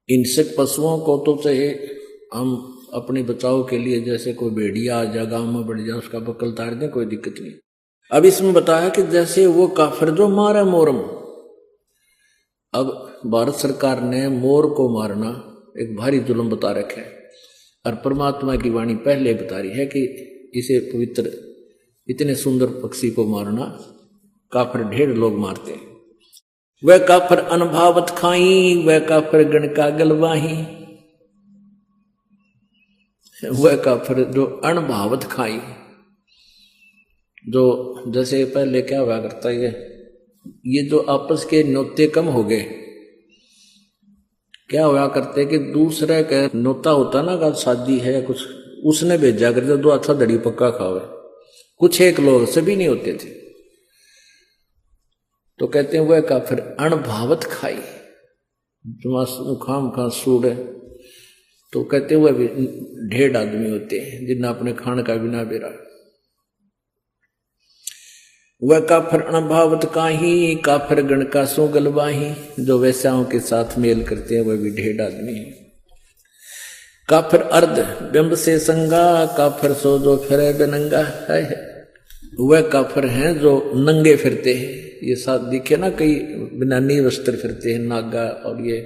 इनसे पशुओं को तो चाहे हम अपने बचाव के लिए, जैसे कोई भेड़िया आ जा गांव में बढ़ जाए उसका बकल तार दें, कोई दिक्कत नहीं। अब इसमें बताया कि जैसे वो काफिर जो मारा मोरम। अब भारत सरकार ने मोर को मारना एक भारी जुल्म बता रखा है, और परमात्मा की वाणी पहले बता रही है कि इसे पवित्र, इतने सुंदर पक्षी को मारना काफिर ढेर लोग मारते हैं। वह काफिर अनभावत खाई, वह काफिर गण का गलवाही। वह काफिर जो अनभावत खाई, जो जैसे पहले क्या हुआ करता है, ये जो आपस के न्योते कम हो गए। क्या हुआ करते कि दूसरे का न्योता होता ना, का शादी है कुछ, उसने भेजा करते 2 अच्छा दड़ी पक्का खावे। कुछ एक लोग, सभी नहीं होते थे। तो कहते हैं वह काफिर अणभावत खाई, खाम खा सूड़। तो कहते हुए भी 1.5 आदमी होते हैं जिन्हें अपने खान का बिना बेरा। वह काफिर अणभावत काही, काफिर गण का सो गलबाही। जो वैश्याओं के साथ मेल करते हैं वह भी 1.5 आदमी है। काफिर अर्ध बिंब से संगा, काफिर सो जो फिरे बेनंगा है। वह काफिर हैं जो नंगे फिरते हैं। ये साथ दिखे ना, कई बिना नी वस्त्र फिरते हैं नागा। और ये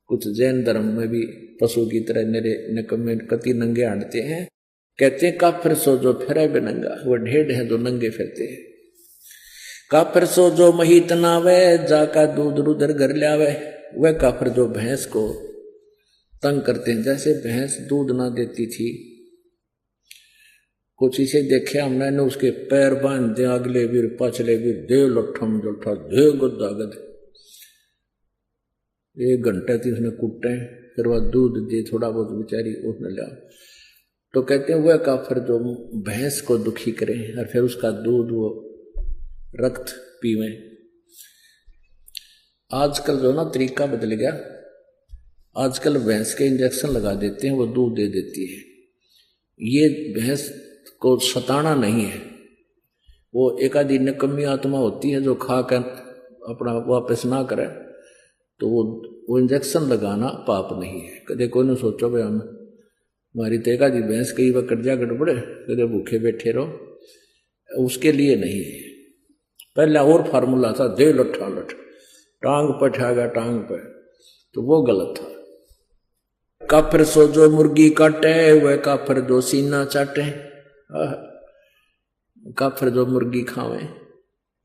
कुछ जैन धर्म में भी पशु की तरह मेरे निकम्मे कति नंगे हांटते हैं। कहते हैं काफिर सो जो फिरे बेनंगा, वह 1.5 है जो नंगे फिरते हैं। काफिर सो जो महीत नावे, जाका दूध रुदर घर लावे। वह काफिर जो भैंस को तंग करते हैं, जैसे भैंस दूध ना देती थी, कुछ इसे देखे हमने ने उसके पैर बांध दे, अगले वीर पछले वीर, दे लठम जोठा, दे गुद्दा गद। 1 घंटे थी उसने कुटे, फिर वह दूध दे थोड़ा बहुत बेचारी उसने लिया। तो कहते हैं वह काफिर जो भैंस को दुखी करे और फिर उसका दूध वो रक्त पीवे। आजकल जो ना तरीका बदल गया, आजकल भैंस के इंजेक्शन लगा देते हैं, वो दूध दे देती है। ये भैंस को सताना नहीं है, वो एक आधी निकम्मी आत्मा होती है जो खा कर अपना वापस ना करे, तो वो इंजेक्शन लगाना पाप नहीं है। कदे कोई ने सोचो भाई हम हमारी तो एक आधी भैंस कई बार कर्जा गड़बड़े, कदे भूखे बैठे रहो, उसके लिए नहीं है। पहले और फार्मूला था, दे लठा लठ, टांग पठागा टांग पे, तो वो गलत था। काफिर सो जो मुर्गी काटे, वह काफिर जो सीना चाटे। काफिर जो मुर्गी खावे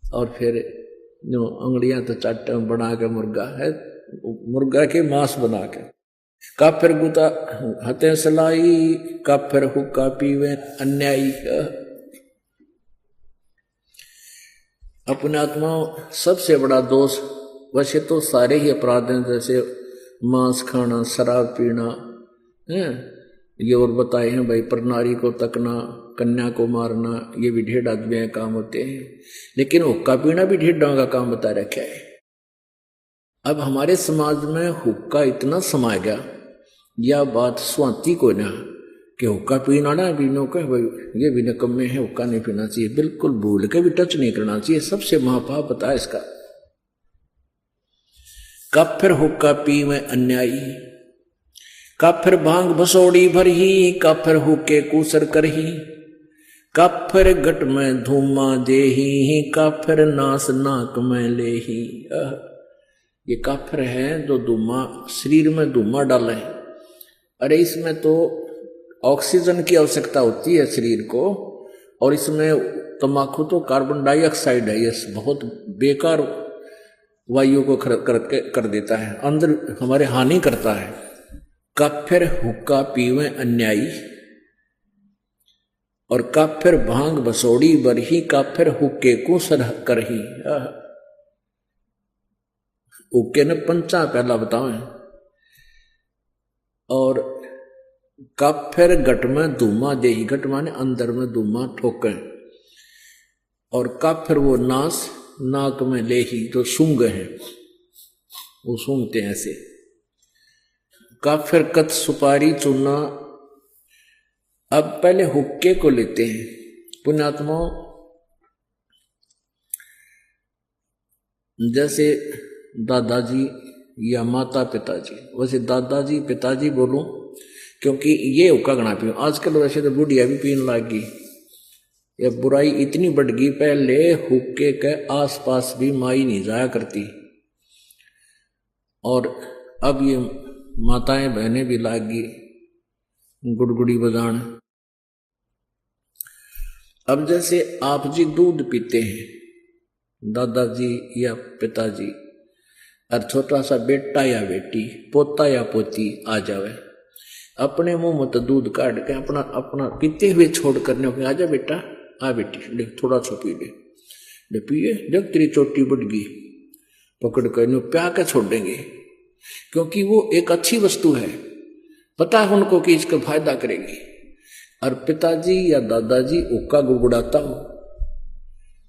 और फिर जो अंगड़ियां तो चाटे बना के मुर्गा है, मुर्गा के मांस बना के। काफिर गुता हते सलाई, काफिर हुक्का पीवे अन्यायी। अपने आत्मा सबसे बड़ा दोष, वैसे तो सारे ही अपराध हैं, जैसे मांस खाना, शराब पीना है, ये और बताए हैं भाई, पर नारी को तकना, कन्या को मारना, ये भी 1.5 आदमी काम होते हैं। लेकिन हुक्का पीना भी 1.5 का काम बता रखा है। अब हमारे समाज में हुक्का इतना समा गया, यह बात स्वाति को ना कि हुक्का पीना ना पीनो का भाई ये भी निकम्मे है, हुक्का नहीं पीना चाहिए, बिल्कुल भूल के भी टच नहीं करना चाहिए। सबसे महापाप बता इसका। काफिर हुक्का पीवे अन्यायी, काफिर भांग भसोड़ी भरही, काफिर हुक्के कूसर करही। काफिर गट में धूमा देही, काफिर नास नाक में लेही। ये काफिर है जो धूमा शरीर में धूमा डाले। अरे इसमें तो ऑक्सीजन की आवश्यकता होती है शरीर को, और इसमें तंबाकू तो कार्बन डाइऑक्साइड है, ये बहुत बेकार वायु को कर देता है, अंदर हमारे हानि करता है। काफिर हुक्का पीवे अन्यायी, और काफिर भांग बसोड़ी बरही, काफिर हुक्के को सरह करही। हुक्के ने पंचा पहला बताओ। और काफिर गट में धूमा देही, गट माने अंदर में धूमा ठोके। और काफिर वो नास नाक में लेही, जो सूंघ है वो सूंघते हैं ऐसे। काफिर कत सुपारी चूना। अब पहले हुक्के को लेते हैं पुण्यात्मा, जैसे दादाजी या माता पिताजी, वैसे दादाजी पिताजी बोलूं क्योंकि ये हुक्का गणा पीऊं। आजकल वैसे तो बुढ़िया भी पीने लग गई, ये बुराई इतनी बढ़ गई। पहले हुक्के के आसपास भी माई नहीं जाया करती, और अब ये माताएं बहनें भी लाग गई गुड़गुड़ी बजान। अब जैसे आप जी दूध पीते हैं, दादाजी या पिताजी, और छोटा सा बेटा या बेटी, पोता या पोती आ जावे, अपने मुंह में तो दूध काट के अपना अपना पीते हुए छोड़ करने, आजा बेटा, आ बेटी, ले थोड़ा सा पी ले पिए, जब तेरी चोटी बढ़ गई, पकड़ कर प्या के छोड़ देंगे, क्योंकि वो एक अच्छी वस्तु है, पता है उनको कि इसका फायदा करेगी। और पिताजी या दादाजी हुक्का गुड़गुड़ाता हो,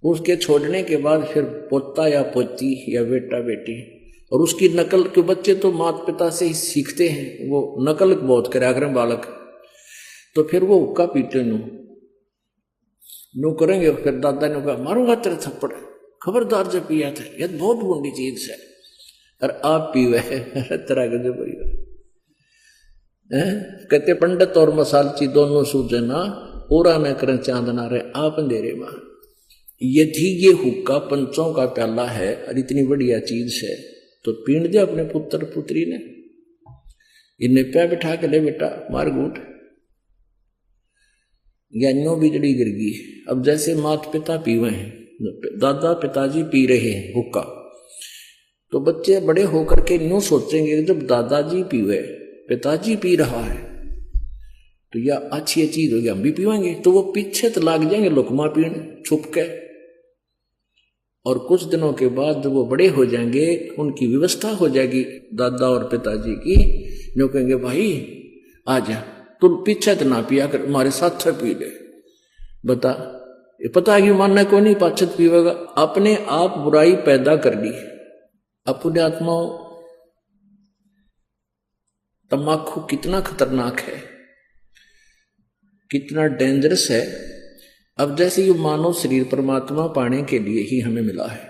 उसके छोड़ने के बाद फिर पोता या पोती या बेटा बेटी, और उसकी नकल के बच्चे तो माता पिता से ही सीखते हैं, वो नकल बहुत करा करें बालक, तो फिर वो हुक्का पीते नो करेंगे। फिर दादा ने कहा मारूंगा तेरे थप्पड़, खबरदार जब पिया था, यह बहुत बुरी चीज है, और आप पीवे तरह के जो कहते पंडित और मसालची दोनों सूझे ना, पूरा न करें चांदना रहे आप अंधेरे में। यदि ये हुक्का पंचों का प्याला है और इतनी बढ़िया चीज है तो पीण दे अपने पुत्र पुत्री ने, इन्हें पे बिठा के ले बेटा मार घूट, या न्यो बिजली गिर गई। अब जैसे माता पिता पीवे हैं, दादा पिताजी पी रहे हैं हुक्का, तो बच्चे बड़े होकर के न्यू सोचेंगे कि जब दादाजी पीवे, पिताजी पी रहा है, तो यह अच्छी चीज होगी, हम भी पीवेंगे। तो वो पीछे तो लाग जाएंगे लुकमा पीने छुप के, और कुछ दिनों के बाद जब वो बड़े हो जाएंगे, उनकी व्यवस्था हो जाएगी दादा और पिताजी की, जो कहेंगे भाई आ जा, तुम पीछे तो ना पिया कर, हमारे साथ पी ले। बता, ये पता है कि मानना को नहीं पाछत पीवेगा, अपने आप बुराई पैदा कर ली अपने आत्माओं। तम्बाकू कितना खतरनाक है, कितना डेंजरस है। अब जैसे ये मानव शरीर परमात्मा पाने के लिए ही हमें मिला है,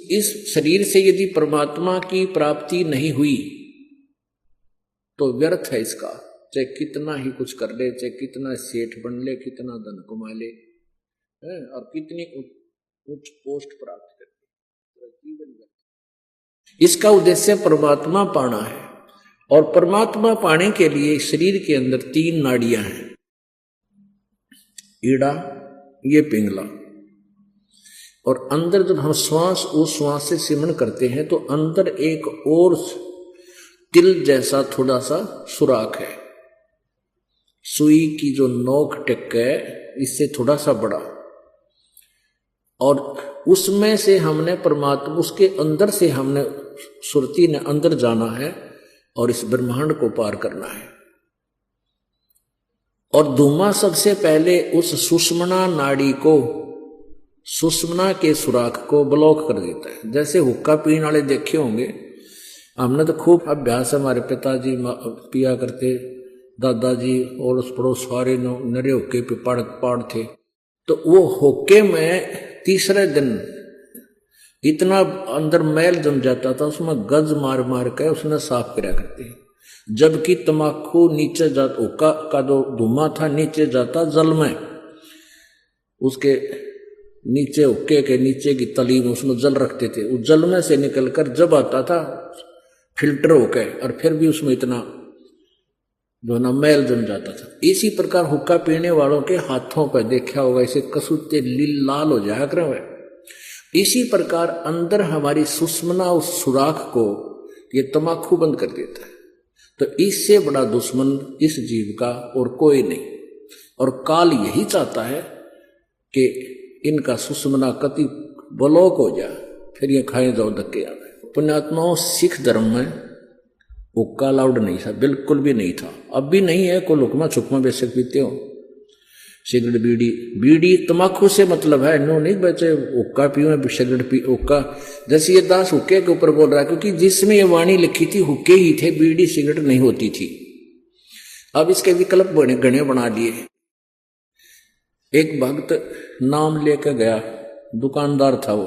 इस शरीर से यदि परमात्मा की प्राप्ति नहीं हुई तो व्यर्थ है इसका, चाहे कितना ही कुछ कर ले, चाहे कितना सेठ बन ले, कितना धन कमा ले, और कितनी उच्च पोस्ट प्राप्त कर ले, जीवन व्यर्थ। इसका उद्देश्य परमात्मा पाना है, और परमात्मा पाने के लिए शरीर के अंदर 3 नाड़ियां हैं, ईड़ा, ये पिंगला, और अंदर जब हम श्वास उस श्वास से सिमरण करते हैं तो अंदर एक और तिल जैसा थोड़ा सा सुराख है, सुई की जो नोक टिक है इससे थोड़ा सा बड़ा, और उसमें से हमने परमात्मा, उसके अंदर से हमने सुरती ने अंदर जाना है और इस ब्रह्मांड को पार करना है। और धुआं सबसे पहले उस सुषमना नाड़ी को, सुषमना के सुराख को ब्लॉक कर देता है। जैसे हुक्का पीने वाले देखे होंगे, हमने तो खूब अभ्यास, हमारे पिताजी पिया करते, दादाजी और उस पड़ोस सारे नरे हुक्के पे पाड़ थे, तो वो हुक्के में तीसरे दिन इतना अंदर मैल जम जाता था, उसमें गज मार मार के उसने साफ किया करते। जबकि तम्बाकू नीचे जाता, हुक्का का जो धुआं था नीचे जाता जल में, उसके नीचे हुक्के के नीचे की तली में उसमें जल रखते थे, उस जल में से निकलकर जब आता था फिल्टर होके, और फिर भी उसमें इतना जो ना मैल जम जाता था। इसी प्रकार हुक्का पीने वालों के हाथों पर देखा होगा, इसे कसूते लाल हो जाया करे। इसी प्रकार अंदर हमारी सुषमना उस सुराख को ये तम्बाकू बंद कर देता है। तो इससे बड़ा दुश्मन इस जीव का और कोई नहीं, और काल यही चाहता है कि इनका सुषमना कति ब्लॉक हो जाए, फिर ये खाए जाओ धक्के आ गए। पुण्यात्माओं, सिख धर्म में हुक्का अलाउड नहीं था, बिल्कुल भी नहीं था, अब भी नहीं है। कोई लुकमा छुकमा बेशक पीते हो, सिगरेट बीड़ी तम्बाकू से मतलब है, नो नहीं बचे हुक्का पियो सिगरेट पी हुक्का। जैसे ये दास हुक्के के ऊपर बोल रहा है, क्योंकि जिसमें ये वाणी लिखी थी हुक्के ही थे, बीड़ी सिगरेट नहीं होती थी। अब इसके विकल्प गणे बना लिए। एक भक्त नाम लेकर गया, दुकानदार था वो,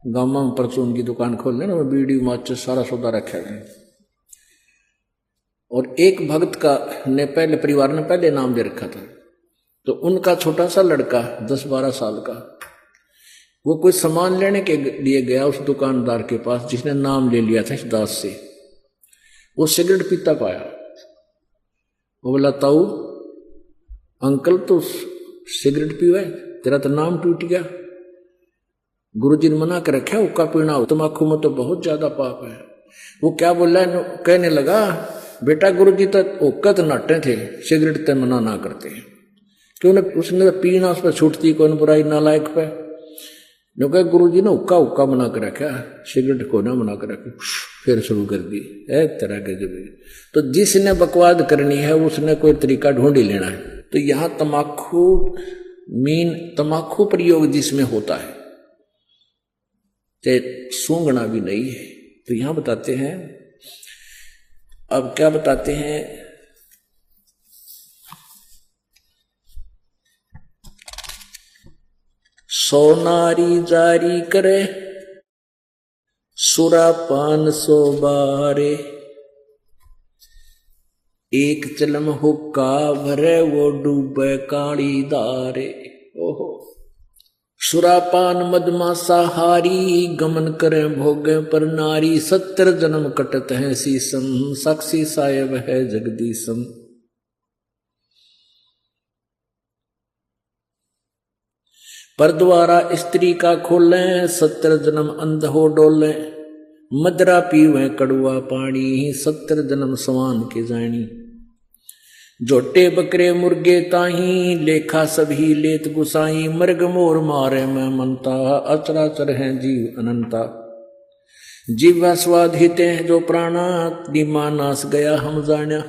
गामा में परचून की दुकान खोल लेना, वो बीड़ी माचिस सारा सौदा रखा है। और एक भक्त का ने पहले परिवार ने पहले नाम दे रखा था, तो उनका छोटा सा लड़का 10-12 साल का, वो कोई सामान लेने के लिए गया उस दुकानदार के पास जिसने नाम ले लिया था इस दास से। वो सिगरेट पीता पाया, वो बोला ताऊ अंकल तो सिगरेट पीवे, तेरा तो नाम टूट गया, गुरुजी ने मना कर रखा हुक्का पीना, तम्बाकू में तो बहुत ज्यादा पाप है। वो क्या बोल रहा है, कहने लगा बेटा गुरुजी तो हुक्का तो नाटे थे, सिगरेट तो मना ना करते, क्यों उसने पीना उस पर छूटती कौन बुराई नालायक पे। जो कहे गुरुजी ने हुक्का मना कर रखा, सिगरेट को ना मना कर रखा। फिर शुरू कर दी है तरह के जब। तो जिसने बकवाद करनी है उसने कोई तरीका ढूंढ ही लेना है। तो यहां तमाकू प्रयोग जिसमें होता है, चाहे सूंघना भी नहीं है। तो यहां बताते हैं, अब क्या बताते हैं, सोनारी जारी करे सुरापान 100 बारे, एक चलम हुक्का भरे वो डूबे काली दारे। ओहो, सुरापान मदमासा हारी, गमन करें भोगे पर नारी, 70 जन्म कटत है सीसम, साक्षी साहेब है जगदीशम। पर द्वारा स्त्री का खोले, 70 जन्म अंध हो डोले, मदरा पीवे कड़ुआ पानी, 70 जन्म सवान के जानी। जोटे बकरे मुर्गे ताही, लेखा सभी लेत गुसाई, मृग मोर मारे में मनता, अचराचर है जीव अनंता। जीवा स्वाद हिते हैं जो प्राणा, निमा नास गया हम जाना।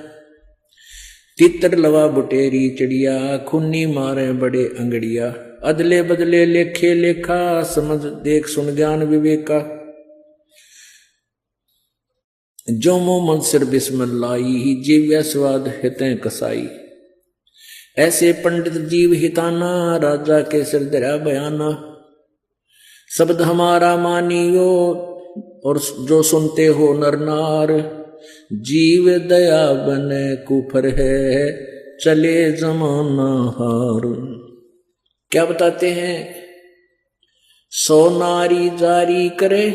तितर लवा बुटेरी चिड़िया, खुन्नी मारे बड़े अंगड़िया, अदले बदले लेखे लेखा, समझ देख सुन ज्ञान विवेका। जो मुँह मन सिर बिस्मिल्लाही, जीव्य स्वाद हितें कसाई। ऐसे पंडित जीव हिताना, राजा के सिर दरा बयाना। शब्द हमारा मानियो और जो सुनते हो नर नार, जीव दया बने कुफर है, चले जमाना हार। क्या बताते हैं, सोनारी जारी करे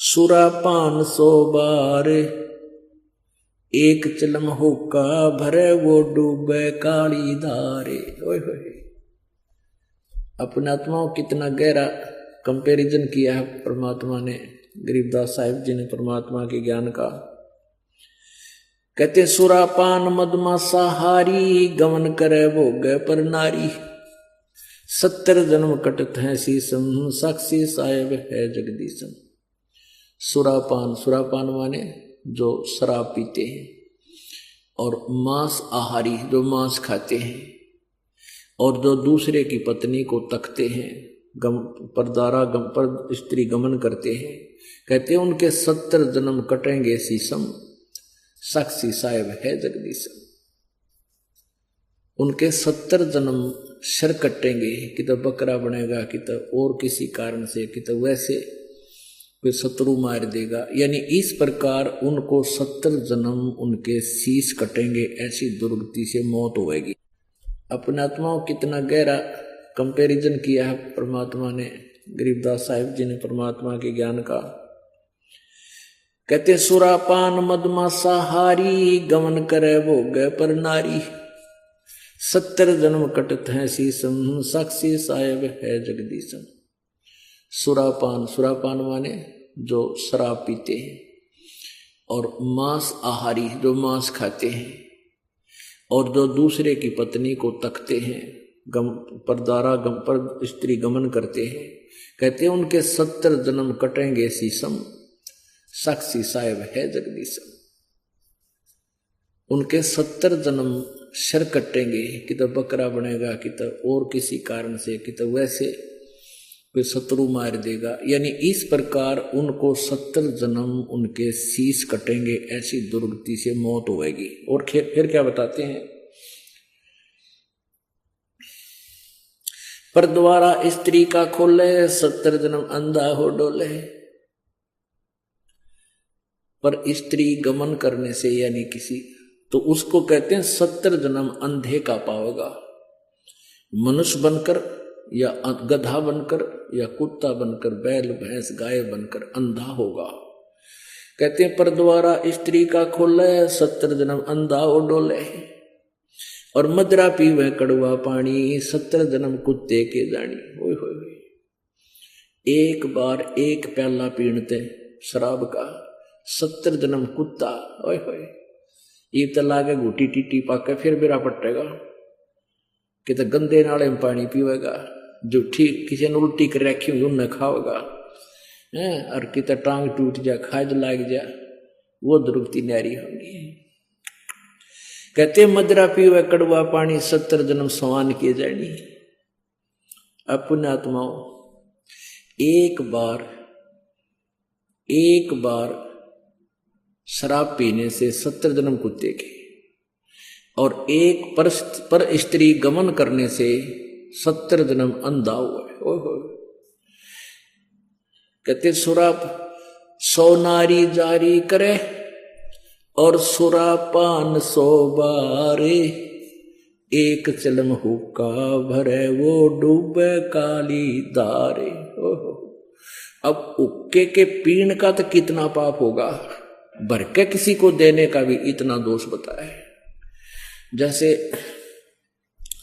सुरापान 100 बार, एक चलम हुक्का भरे वो डूबे काली धारे। ओए होए, अपने आत्माओं कितना गहरा कंपैरिजन किया है परमात्मा ने, गरीबदास साहिब जी ने परमात्मा के ज्ञान का। कहते सुरापान मदमासा हारी, गमन करे भोगे पर नारी, 70 जन्म कटत है सीसम, साक्षी साहेब है जगदीशम। सुरापान माने जो शराब पीते हैं, और मांस आहारी जो मांस खाते हैं, और जो दूसरे की पत्नी को तकते हैं, पर स्त्री गमन करते हैं, कहते हैं उनके 70 जन्म कटेंगे सीसम, साक्षी साहेब है जगदीशम। उनके 70 जन्म सिर कटेंगे, कि तो बकरा बनेगा, कि तो और किसी कारण से, कि तो वैसे कोई शत्रु मार देगा। यानी इस प्रकार उनको 70 जन्म उनके शीश कटेंगे, ऐसी दुर्गति से मौत होगी। अपने आत्माओं कितना गहरा कंपैरिजन किया है परमात्मा ने, गरीबदास साहिब जी ने परमात्मा के ज्ञान का। कहते सुरापान मदमासा हारी, गमन करे भोगे पर नारी, 70 जन्म कटत है सीसम, साक्षी साहेब है जगदीशम। सुरापान माने जो शराब पीते हैं, और मांस आहारी जो मांस खाते हैं, और जो दूसरे की पत्नी को तकते हैं, पर स्त्री गमन करते हैं, कहते हैं उनके 70 जन्म कटेंगे सीसम, साक्षी साहेब है जगदीशम। उनके 70 जन्म सिर कटेंगे, कि तो बकरा बनेगा, कि तो और किसी कारण से, कि तो वैसे कोई शत्रु मार देगा। यानी इस प्रकार उनको 70 जन्म उनके शीश कटेंगे, ऐसी दुर्गति से मौत होगी। और फिर क्या बताते हैं, पर द्वारा स्त्री का खोले, 70 जन्म अंधा हो डोले। पर स्त्री गमन करने से यानी किसी, तो उसको कहते हैं 70 जन्म अंधे का पाओगा। मनुष्य बनकर या गधा बनकर या कुत्ता बनकर, बैल भैंस गाय बनकर अंधा होगा। कहते हैं पर द्वारा स्त्री का खोले, 70 जन्म अंधा हो डोले, और मदरा पीवे कड़वा पानी, 70 जन्म कुत्ते के जानी। ओए होए, एक बार एक प्याला पीणते शराब का, 70 जन्म कुत्ता। ओए होए, ये तो लागे घूटी टीटी पाके फिर बेरा पटेगा, कि तो गंदे नाले में पानी पीवेगा, जो ठीक किसी ने उल्टी कर रखी हुई उन्हें खाओगा। हैं, और कितना टांग टूट जा, खाज लाग जा, वो द्रुपति नारी होंगी। कहते मदरा पीवे कड़वा पानी, 70 जन्म समान किए जानी। अब पुण्यात्माओं, एक बार शराब पीने से 70 जन्म कुत्ते के, और एक पर स्त्री गमन करने से 70 जन्म अंधा हुआ है। ओहो। कहते सुराप 100 नारी जारी करे, और सुरापान 100 बारे, एक चलम हुक्का भरे वो डूबे काली धारे। ओहो। अब हुक्के के पीण का तो कितना पाप होगा, भर के किसी को देने का भी इतना दोष बताया है। जैसे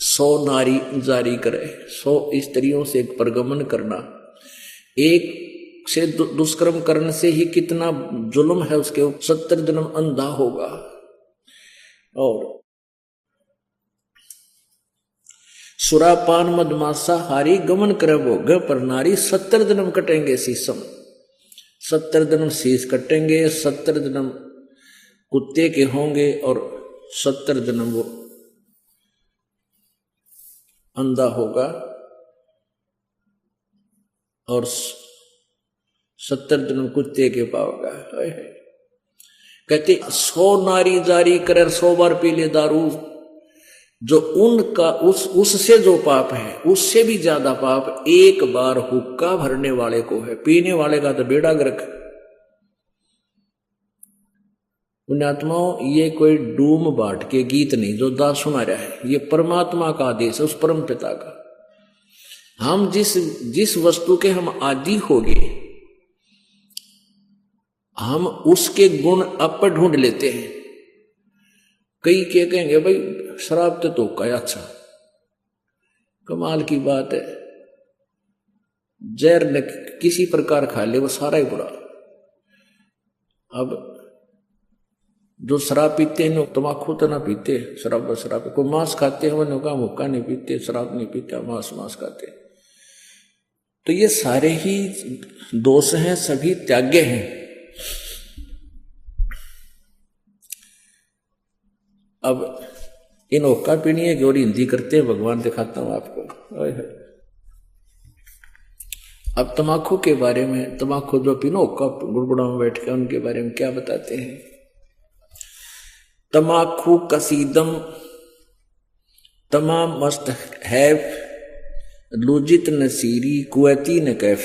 100 नारी जारी करे, 100 स्त्रियों से परगमन करना, एक से दुष्कर्म करने से ही कितना जुल्म है उसके, 70 जन्म अंधा होगा। और सुरापान मदमासा हारी, गमन करे भोग पर नारी, 70 जन्म कटेंगे शीशम, 70 जन्म शीश कटेंगे, 70 जन्म कुत्ते के होंगे, और 70 जन्म वो अंधा होगा, और 70 जन्म कुत्ते के पाओगा। कहते 100 नारी जारी करे, 100 बार पी ले दारू, जो उनका उससे जो पाप है उससे भी ज्यादा पाप एक बार हुक्का भरने वाले को है। पीने वाले का तो बेड़ा गर्क। पुण्यात्माओं, ये कोई डूम बाट के गीत नहीं जो दास सुना रहा है, ये परमात्मा का आदेश है, उस परम पिता का। हम जिस वस्तु के हम आदि हो गए, हम उसके गुण अप ढूंढ लेते हैं। कई के कहेंगे भाई शराब तो का अच्छा, कमाल की बात है, जहर न किसी प्रकार खा ले वो सारा ही बुरा। अब जो शराब पीते हैं तम्बाकू तो ना पीते, शराब को मांस खाते हैं, वो का मुक्का नहीं पीते, शराब नहीं पीते, मांस खाते। तो ये सारे ही दोष हैं, सभी त्याग्य हैं। अब इन ओक्का पीनी है कि और हिंदी करते हैं, भगवान दिखाता हूं आपको। अब तम्बाकू के बारे में, तम्बाकू जो पीनो ओक्का गुड़गुड़ा में बैठ के, उनके बारे में क्या बताते हैं। तम्बाकू कसीदम तमाम मस्त हैफ, लुजित नसीरी कुवैती न कैफ,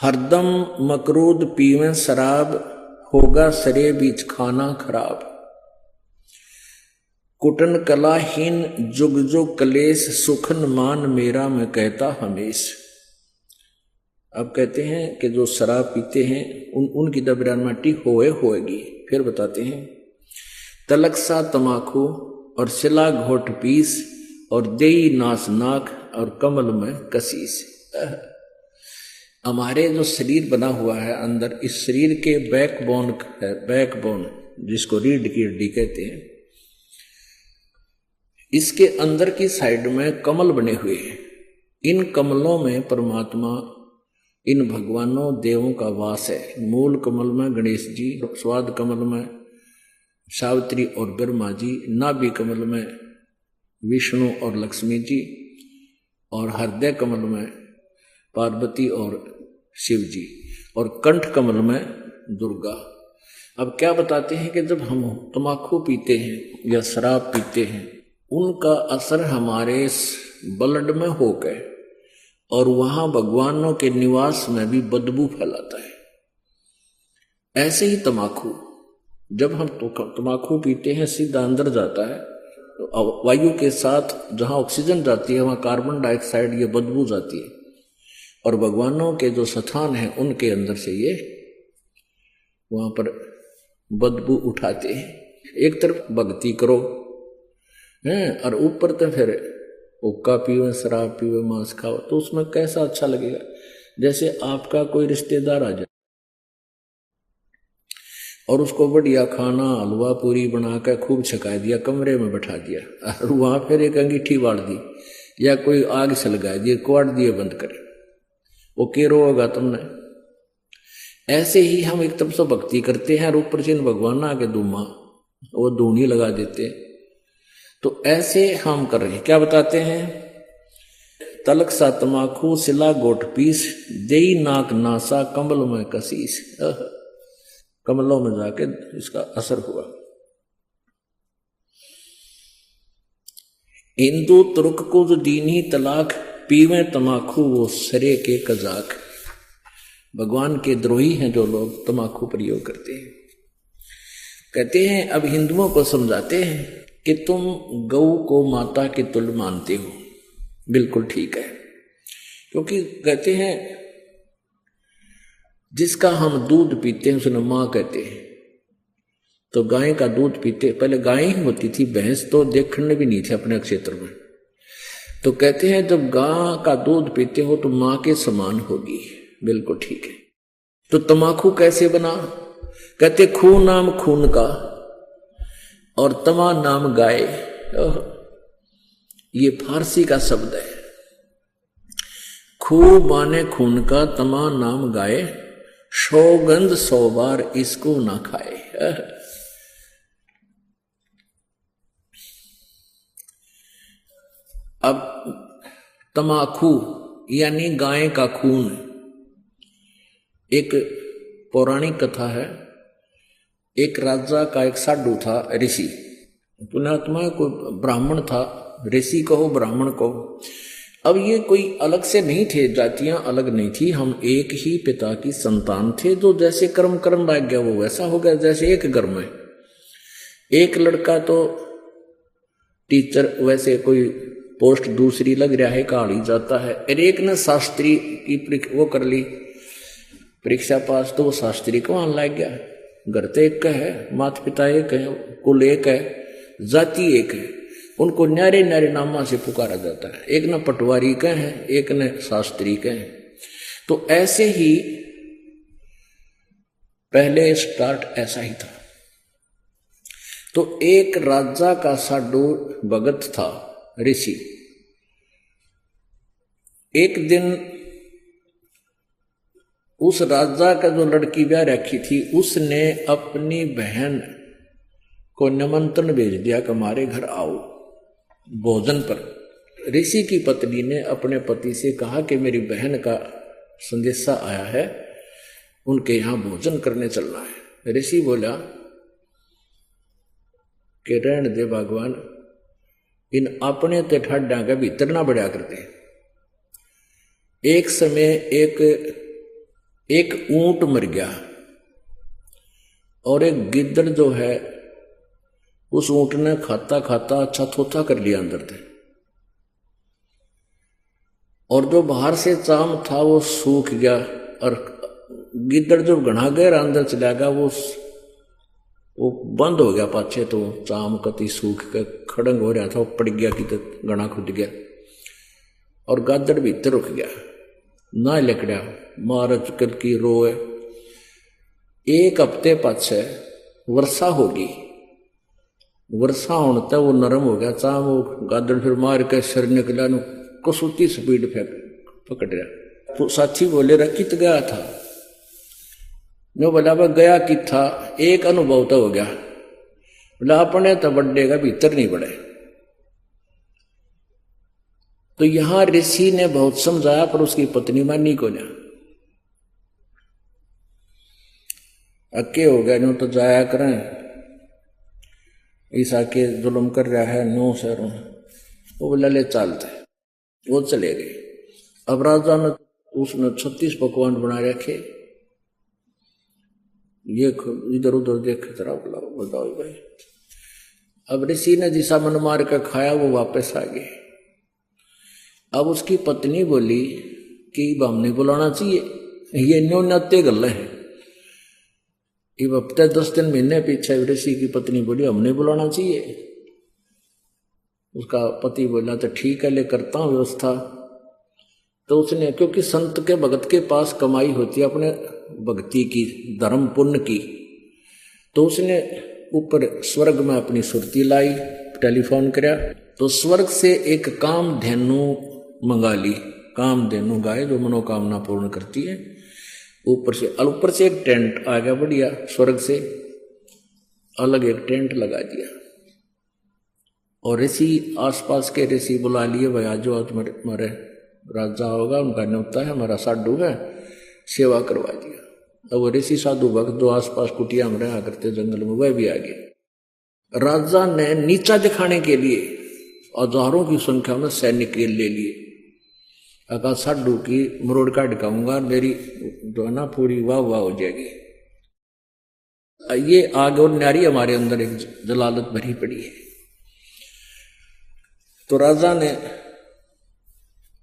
हरदम मकरूद पीवें शराब, होगा सरे बीच खाना खराब, कुटन कलाहीन जुग जुग कलेश, सुखन मान मेरा मैं कहता हमेश। अब कहते हैं कि जो शराब पीते हैं उनकी दबरानमाटी होएगी। फिर बताते हैं तलक सा तमाकू और सिला घोट पीस, और देई नास नाक और कमल में कसीस। हमारे जो शरीर बना हुआ है अंदर, इस शरीर के बैकबोन है, बैकबोन जिसको रीढ़ की हड्डी कहते हैं, इसके अंदर की साइड में कमल बने हुए हैं। इन कमलों में परमात्मा, इन भगवानों देवों का वास है। मूल कमल में गणेश जी, स्वाद कमल में सावित्री और ब्रह्मा जी, नाभि कमल में विष्णु और लक्ष्मी जी, और हृदय कमल में पार्वती और शिव जी, और कंठ कमल में दुर्गा। अब क्या बताते हैं कि जब हम तम्बाकू पीते हैं या शराब पीते हैं, उनका असर हमारे ब्लड में हो गए, और वहां भगवानों के निवास में भी बदबू फैलाता है। ऐसे ही तम्बाकू, जब हम तम्बाकू पीते हैं सीधा अंदर जाता है, तो वायु के साथ जहां ऑक्सीजन जाती है वहां कार्बन डाइऑक्साइड ये बदबू जाती है, और भगवानों के जो स्थान हैं उनके अंदर से ये वहां पर बदबू उठाते हैं। एक तरफ भक्ति करो हैं, और ऊपर तो फिर हुक्का पीवे, शराब पीवे, मांस खाओ, तो उसमें कैसा अच्छा लगेगा। जैसे आपका कोई रिश्तेदार आ जाए और उसको बढ़िया खाना हलवा पूरी बना कर खूब छका दिया, कमरे में बैठा दिया, और वहां फिर एक अंगीठी बाढ़ दी, या कोई आग सलगा दिए, कुआड़ दिए बंद करे, वो केरो होगा तुमने। ऐसे ही हम एक तरफ से भक्ति करते हैं और ऊपर से भगवान आके दूमा वो दूनी लगा देते। तो ऐसे हम कर रहे हैं। क्या बताते हैं? तलक सा तमाखू सिला गोट पीस देई नाक नासा कमल में कसीस। कमलों में जाके इसका असर हुआ। हिंदू तुर्क को जो दीनी तलाक पीवे तमाखू वो सरे के कजाक। भगवान के द्रोही हैं जो लोग तमाकू प्रयोग करते हैं। कहते हैं अब हिंदुओं को समझाते हैं कि तुम गौ को माता के तुल्य मानते हो, बिल्कुल ठीक है। क्योंकि कहते हैं जिसका हम दूध पीते हैं उसने माँ कहते हैं। तो गाय का दूध पीते, पहले गाय ही होती थी, भैंस तो देखने भी नहीं थे अपने क्षेत्र में। तो कहते हैं जब गाय का दूध पीते हो तो माँ के समान होगी, बिल्कुल ठीक है। तो तमाकू कैसे बना? कहते खू नाम खून का और तमा नाम गाय। ये फारसी का शब्द है। खू माने खून का, तमा नाम गाय, सौगंध 100 बार इसको ना खाए। अब तमाकू यानी गाय का खून। एक पौराणिक कथा है। एक राजा का एक साधु था, ऋषि, पुण्यात्मा, कोई ब्राह्मण था, ऋषि कहो ब्राह्मण कहो। अब ये कोई अलग से नहीं थे, जातियां अलग नहीं थी, हम एक ही पिता की संतान थे। जो जैसे कर्म कर्म लग गया वो वैसा हो गया। जैसे एक घर में एक लड़का तो टीचर, वैसे कोई पोस्ट दूसरी लग रहा है, कहाड़ी जाता है। और एक ने शास्त्री की वो कर ली परीक्षा पास, तो वो शास्त्री को आने लग गया। घर तो एक का है, माता पिता एक है, कुल एक है, जाति एक है, उनको न्यारे न्यारे नामा से पुकारा जाता है। एक न पटवारी का है, एक न शास्त्री का है। तो ऐसे ही पहले स्टार्ट ऐसा ही था। तो एक राजा का साधु भगत था, ऋषि। एक दिन उस राजा का जो लड़की ब्याह रखी थी, उसने अपनी बहन को निमंत्रण भेज दिया कि हमारे घर आओ भोजन पर। ऋषि की पत्नी ने अपने पति से कहा कि मेरी बहन का संदेशा आया है, उनके यहां भोजन करने चलना है। ऋषि बोला कि रहने दे भगवान, इन अपने ते ठाड्डा के भीतर ना बढ़िया करते। एक समय एक ऊंट मर गया और एक गिद्दड़ जो है उस ऊंट ने खाता खाता अच्छा थोथा कर लिया अंदर से, और जो बाहर से चाम था वो सूख गया। और गिद्दड़ जो घना गहरा अंदर चला गया वो बंद हो गया पाछे, तो चाम कति सूख के खड़ंग हो रहा था, वो पड़ गया कि तो घना खुद गया और गादड़ भीतर रुक गया ना लकड़ा मार चुकल की रोए। एक हफ्ते पाछे वर्षा होगी, वर्षा होने तक वो नरम हो गया चाम, वो गादड़ फिर मार के सिर निकला, कसौती स्पीड फेंक पकड़ रहा। तो साथी बोले रहा कित गया था? नो बोला वह गया कि था, एक अनुभव तो हो गया। बोला अपने तो बड्डे का भीतर नहीं बढ़े। तो यहां ऋषि ने बहुत समझाया पर उसकी पत्नी मानी को ना, अक्के हो गया, नो तो जाया करें, ईसा के जुल्म कर रहा है, नो शहरों। वो बोला ले चलते, वो चले गए। अब राजा ने उसने 36 पकवान बना रखे, ये इधर उधर देख जरा, बताओ भाई। अब ऋषि ने जिसा मन मार कर खाया वो वापस आ गए। अब उसकी पत्नी बोली कि हमने बुलाना चाहिए, ये न्यो नत्ते गल है। अब हफ्ते 10 दिन महीने पीछे ऋषि की पत्नी बोली हमने बुलाना चाहिए। उसका पति बोला तो ठीक है, ले करता हूं व्यवस्था। तो उसने, क्योंकि संत के भगत के पास कमाई होती है अपने भक्ति की, धर्म पुण्य की, तो उसने ऊपर स्वर्ग में अपनी सुरती लाई, टेलीफोन कराया, तो स्वर्ग से एक काम धेनु मंगा ली कामधेनु गाय जो मनोकामना पूर्ण करती है। ऊपर से एक टेंट आ गया बढ़िया, स्वर्ग से अलग एक टेंट लगा दिया और ऋषि आसपास के ऋषि बुला लिए, भाई आज जो हमारे राजा होगा उनका न्योता है, हमारा साधु है, सेवा करवा दिया। अब वो ऋषि साधु भक्त जो आसपास कुटिया में रहा करते जंगल में, वह भी आ गए। राजा ने नीचा दिखाने के लिए हजारों की संख्या में सैनिक ले लिए। अगर साधु की मरोड़ का दिखाऊंगा, मेरी जो है ना पूरी वाह वाह हो जाएगी। ये आग और न्यारी हमारे अंदर एक जलालत भरी पड़ी है। तो राजा ने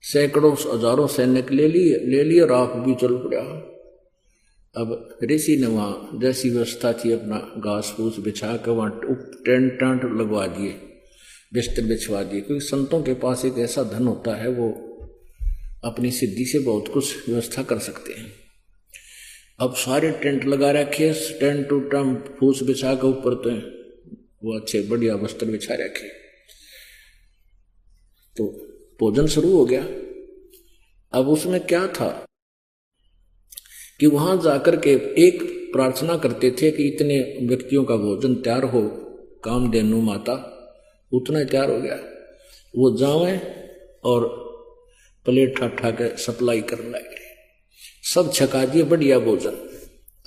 सैकड़ों हजारों सैनिक ले लिए और आप भी चल पड़ा। अब ऋषि ने वहां जैसी व्यवस्था थी अपना घास फूस बिछा कर वहां टेंट टांट लगवा दिए, बिस्तर बिछवा दिए, क्योंकि संतों के पास एक ऐसा धन होता है वो अपनी सिद्धि से बहुत कुछ व्यवस्था कर सकते हैं। अब सारे टेंट लगा रखे, टेंट टू टेंट फूस बिछा के ऊपर तो वो अच्छे बढ़िया वस्त्र बिछा रखे। तो भोजन शुरू हो गया। अब उसमें क्या था कि वहां जाकर के एक प्रार्थना करते थे कि इतने व्यक्तियों का भोजन तैयार हो, कामधेनु माता उतना तैयार हो गया, वो जावे और प्लेट ठाठा के सप्लाई करने लगे, सब छका दिए बढ़िया भोजन।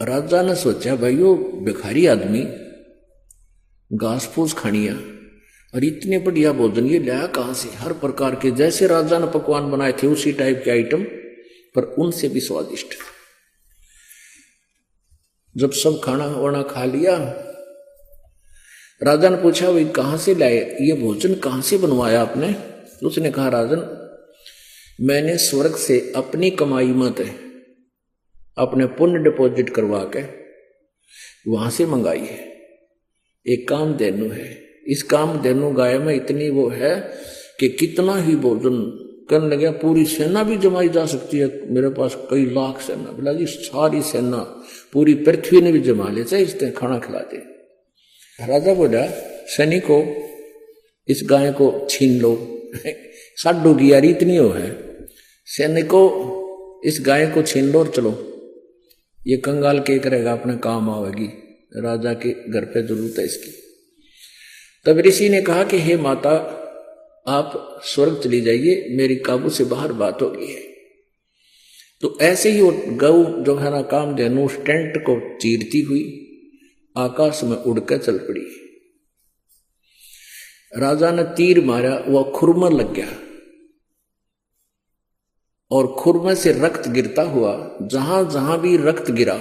राजा ने सोचा भाई वो भिखारी आदमी घास फूस खानिया और इतने बढ़िया भोजन ये लाया कहां से, हर प्रकार के जैसे राजा ने पकवान बनाए थे उसी टाइप के आइटम, पर उनसे भी स्वादिष्ट। जब सब खाना वाना खा लिया, राजा ने पूछा भाई कहां से लाए ये भोजन, कहां से बनवाया आपने? उसने कहा राजन मैंने स्वर्ग से अपनी कमाई मत है, अपने पुण्य डिपॉजिट करवा के वहां से मंगाई है। एक कामधेनु है, इस कामधेनु गाय में इतनी वो है कि कितना ही भोजन करने लगे पूरी सेना भी जमाई जा सकती है। मेरे पास कई लाख सेना, बोला जी सारी सेना पूरी पृथ्वी ने भी जमा ले, चाहे इस तरह खाना खिला दे। राजा बोला सैनिकों इस गाय को छीन लो। साधु की यारी इतनी हो है, सैनिकों इस गाय को छीन लो और चलो, ये कंगाल के करेगा अपने काम आवेगी, राजा के घर पे जरूरत है इसकी। तब ऋषि ने कहा कि हे माता आप स्वर्ग चली जाइए, मेरी काबू से बाहर बात हो गई है। तो ऐसे ही वो गौ जो है ना कामधेनु उस टेंट को चीरती हुई आकाश में उड़कर चल पड़ी। राजा ने तीर मारा, वह खुरमा लग गया और खुरमे से रक्त गिरता हुआ जहां जहां भी रक्त गिरा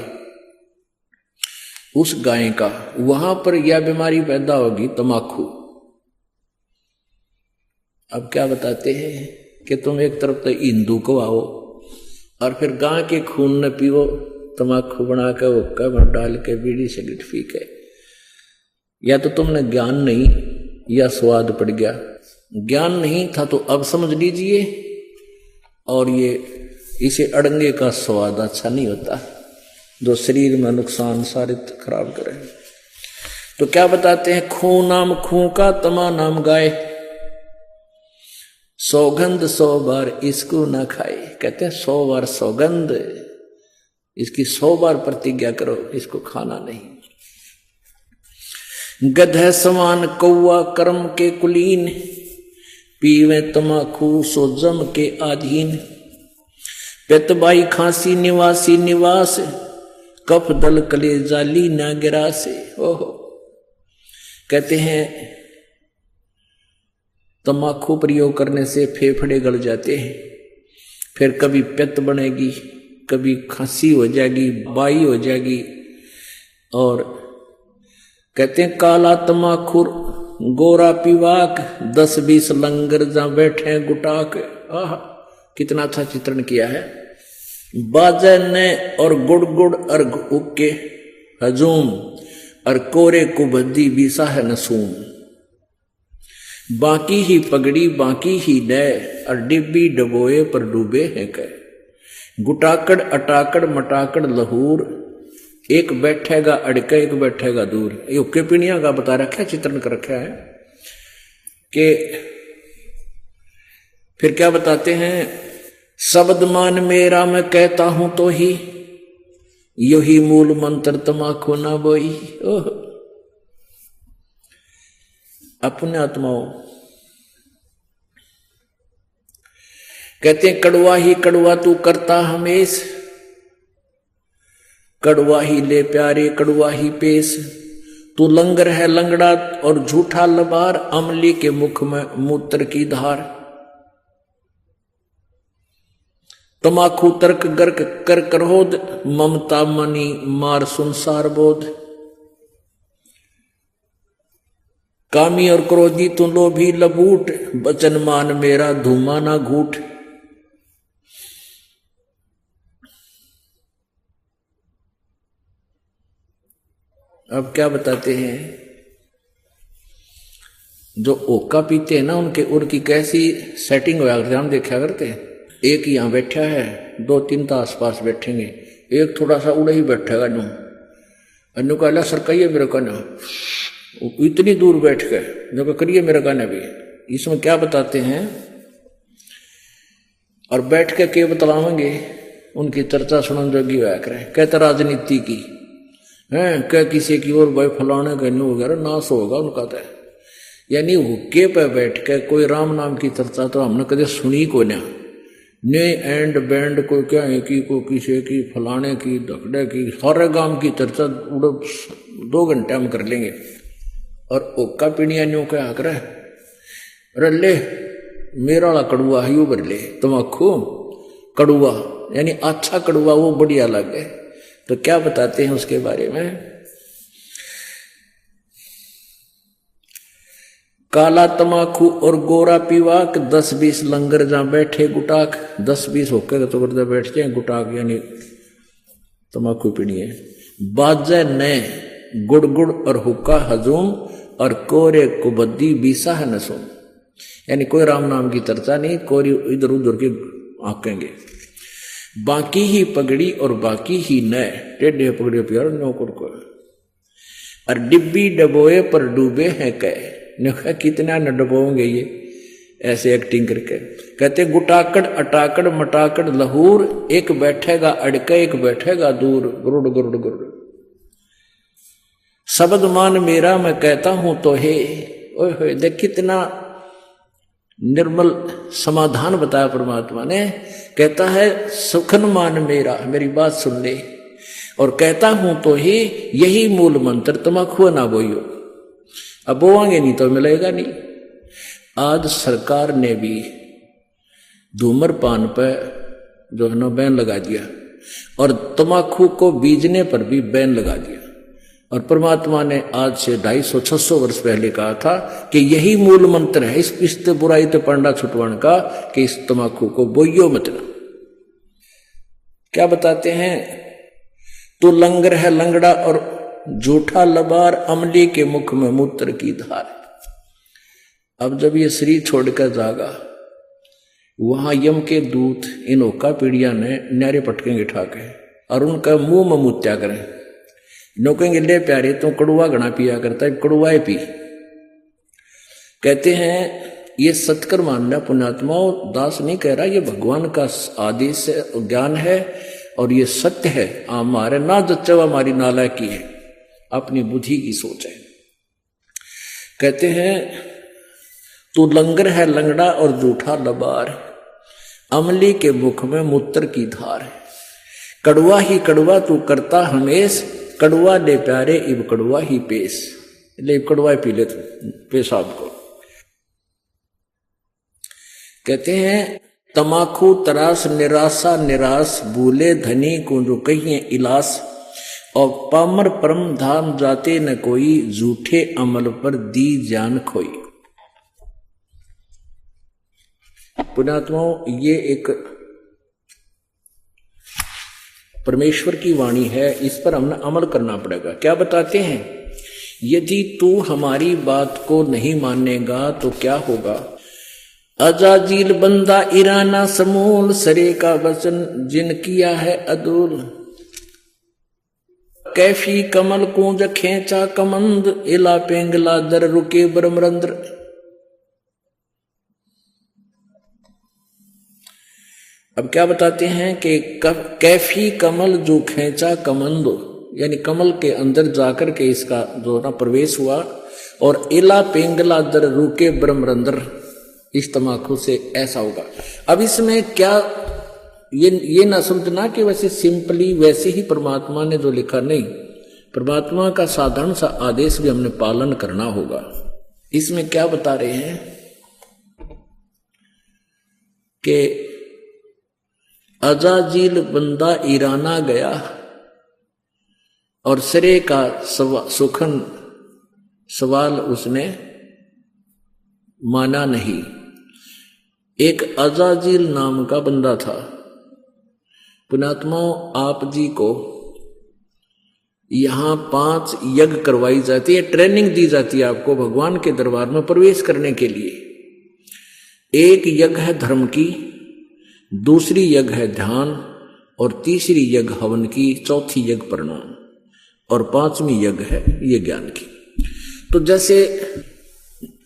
उस गाय का, वहां पर यह बीमारी पैदा होगी तमाकू। अब क्या बताते हैं कि तुम एक तरफ तो हिंदू को आओ और फिर गाय के खून न पियो, तमाकू बना के हुक्का में डाल के बीड़ी सिगरेट पी के, या तो तुमने ज्ञान नहीं या स्वाद पड़ गया। ज्ञान नहीं था तो अब समझ लीजिए, और ये इसे अड़ंगे का स्वाद अच्छा नहीं होता जो शरीर में नुकसान सारे खराब करे। तो क्या बताते हैं, खून नाम खूं का तमा नाम गाय, सौगंध 100 बार इसको ना खाए। कहते हैं 100 बार सौगंध, इसकी 100 बार प्रतिज्ञा करो, इसको खाना नहीं। गधे समान कौआ कर्म के कुलीन, पीवे तमाकू सो जम के आधीन। पेतबाई खांसी निवासी निवास, कफ दल कले जाली ना गिरा से। ओहो, कहते हैं तमाकू प्रयोग करने से फेफड़े गल जाते हैं, फिर कभी पित्त बनेगी, कभी खांसी हो जाएगी, बाई हो जाएगी। और कहते हैं काला तमाखुर गोरा पीवाक, 10-20 लंगर जा बैठे गुटाक। आह, कितना अच्छा चित्रण किया है। बाजे ने और गुड़ गुड़ अर्घ उके हजूम, और कोरे कुबद्दी बीसा है नसूम। बाकी ही पगड़ी बाकी ही डे, और डिब्बी डबोए पर डूबे हैं कह। गुटाकड़ अटाकड़ मटाकड़ लहूर, एक बैठेगा अड़के एक बैठेगा दूर। ये उक्के पीणिया का बता रखा है, चित्रण कर रखा है कि फिर क्या बताते हैं, शब्द मान मेरा मैं कहता हूं तो ही, यही मूल मंत्र तमाखू ना बोई। ओह अपने आत्माओं कहते हैं कड़वा ही कड़वा तू करता हमेश, कड़वा ही ले प्यारे कड़वा ही पेश। तू लंगर है लंगड़ा और झूठा लबार, अमली के मुख में मूत्र की धार। तमाखू तर्क गर्क कर क्रोध, ममता मनी मार संसार बोध। कामी और क्रोधी तू लोभी लबूट, बचन मान मेरा धूमा ना घूट। अब क्या बताते हैं, जो ओका पीते हैं ना उनकी कैसी सेटिंग होया करते हम देखा करते हैं। एक यहां बैठा है, दो तीन तो आसपास बैठेंगे, एक थोड़ा सा उड़े ही बैठेगा नू अनु कहला सरकाइए मेरे का ना, इतनी दूर बैठ गए जो करिए मेरे का ना भी। इसमें क्या बताते हैं और बैठ के के बतलावेंगे, उनकी चर्चा सुनन जोगी होया करें। कहते राजनीति की है, क्या किसी की और भाई फलाने का न्यू वगैरह नाश होगा उनका तो, यानी हुक्के पे बैठ के कोई राम नाम की चर्चा तो हमने कदे सुनी को ना, ने एंड बैंड को क्या है कि को किसी की फलाने की धकड़े की सारे गांव की चर्चा 2 घंटे हम कर लेंगे। और ओका पीणिया न्यू क्या कर अरे ले मेरा वाला कड़ुआ है यू भर ले, तमाखू कड़ुआ यानी अच्छा कड़ुआ वो बढ़िया लगे। तो क्या बताते हैं उसके बारे में, काला तमाखू और गोरा पीवाक, 10-20 लंगर जहां बैठे गुटाक। 10-20 होकर तो करते बैठ जाए गुटाक यानी तमाकू पीनी है। बाजे ने गुड़ गुड़ और हुक्का हजूम, और कोरे कुबद्दी बीसा है नसूम, यानी कोई राम नाम की चर्चा नहीं, कोई इधर उधर के आकेंगे। बाकी ही पगड़ी और बाकी ही न, टेढ़े पगड़ी प्यार नौकर को, और डिब्बी डबोए पर डूबे हैं कह। कितना न डबोंगे ये ऐसे एक्टिंग करके। कहते गुटाकड़ अटाकड़ मटाकड़ लहूर, एक बैठेगा अड़के एक बैठेगा दूर, गुरुड़ गुरुड़ गुरुड़। शब्द मान मेरा मैं कहता हूं तो हे। ओए होए देख कितना निर्मल समाधान बताया परमात्मा ने। कहता है सुखन मान मेरा, मेरी बात सुन ले, और कहता हूं तो ही यही मूल मंत्र, तमाखू ना बोइयो। अब बोवांगे नहीं तो मिलेगा नहीं। आज सरकार ने भी धूम्रपान पर जो है ना बैन लगा दिया, और तमाखू को बीजने पर भी बैन लगा दिया। और परमात्मा ने आज से 250-600 वर्ष पहले कहा था कि यही मूल मंत्र है इस बुराई तो पंडा छुटवाण का, कि इस तमाखू को बोइयो मत ना। क्या बताते हैं, तो लंगर है लंगड़ा और झूठा लबार, अमली के मुख में मूत्र की धार। अब जब ये शरीर छोड़कर जागा, वहां यम के दूत इन ओका पीड़िया ने न्यारे पटकेंगे ठाके, और उनका मुंह में मुत्या करें। नोकेंगे ले प्यारे तो कड़ुआ घना पिया करता है, कड़ुआ पी। कहते हैं ये सत्कर मानना पुण्यात्माओं, दास नहीं कह रहा, ये भगवान का आदेश ज्ञान है और ये सत्य है। हमारे ना जच्चवा हमारी नाला की है, अपनी बुद्धि की सोच है। कहते हैं तू लंगर है लंगड़ा और झूठा लबार, अमली के मुख में मूत्र की धार। कड़वा ही कड़वा तू करता हमेश, कड़वा ले प्यारे इब कड़वा ही पेश। ले कड़वा पी ले पेशाब को। कहते हैं तमाखू तरास निराशा निराश, भूले धनी को जो कहिए इलास, और पामर परम धाम जाते न कोई, झूठे अमल पर दी जान खोई। पुण्यात्माओं ये एक परमेश्वर की वाणी है, इस पर हमने अमल करना पड़ेगा। क्या बताते हैं, यदि तू हमारी बात को नहीं मानेगा तो क्या होगा। अजाजील बंदा इराना समूल, सरे का वचन जिन किया है अदूल। कैफी कमल कूंज खेचा कमंद, इला पेंगला दर रुके ब्रह्मरंद्र। अब क्या बताते हैं कि कैफी कमल जो खींचा कमंदो, यानी कमल के अंदर जाकर के इसका जो ना प्रवेश हुआ, और एला पेंगला दर रुके ब्रह्मरंदर, इस तमाकू से ऐसा होगा। अब इसमें क्या ये ना समझना कि वैसे सिंपली वैसे ही परमात्मा ने जो लिखा, नहीं, परमात्मा का साधारण सा आदेश भी हमने पालन करना होगा। इसमें क्या बता रहे हैं कि अजाजील बंदा ईराना गया और सिरे का सुखन सवाल उसने माना नहीं। एक अजाजील नाम का बंदा था। पुण्यात्माओं, आप जी को यहां 5 यज्ञ करवाई जाती है, ट्रेनिंग दी जाती है आपको भगवान के दरबार में प्रवेश करने के लिए। एक यज्ञ है धर्म की, दूसरी यज्ञ है ध्यान, और तीसरी यज्ञ हवन की, चौथी यज्ञ प्रणाम, और 5वीं यज्ञ है ये ज्ञान की। तो जैसे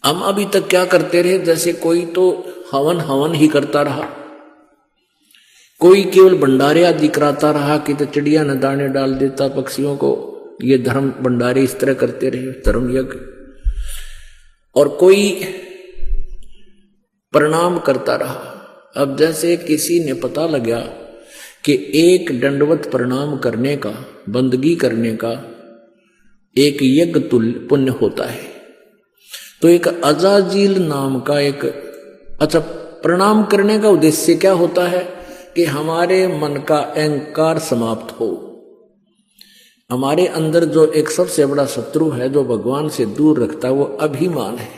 हम अभी तक क्या करते रहे, जैसे कोई तो हवन ही करता रहा, कोई केवल भंडारे आदि कराता रहा कि तो चिड़िया न दाने डाल देता पक्षियों को, ये धर्म भंडारे इस तरह करते रहे, धर्म यज्ञ। और कोई प्रणाम करता रहा। अब जैसे किसी ने पता लगा कि एक दंडवत प्रणाम करने का, बंदगी करने का एक यज्ञ तुल्य पुण्य होता है, तो एक अजाजील नाम का एक, अच्छा, प्रणाम करने का उद्देश्य क्या होता है कि हमारे मन का अहंकार समाप्त हो। हमारे अंदर जो एक सबसे बड़ा शत्रु है जो भगवान से दूर रखता है, वो अभिमान है।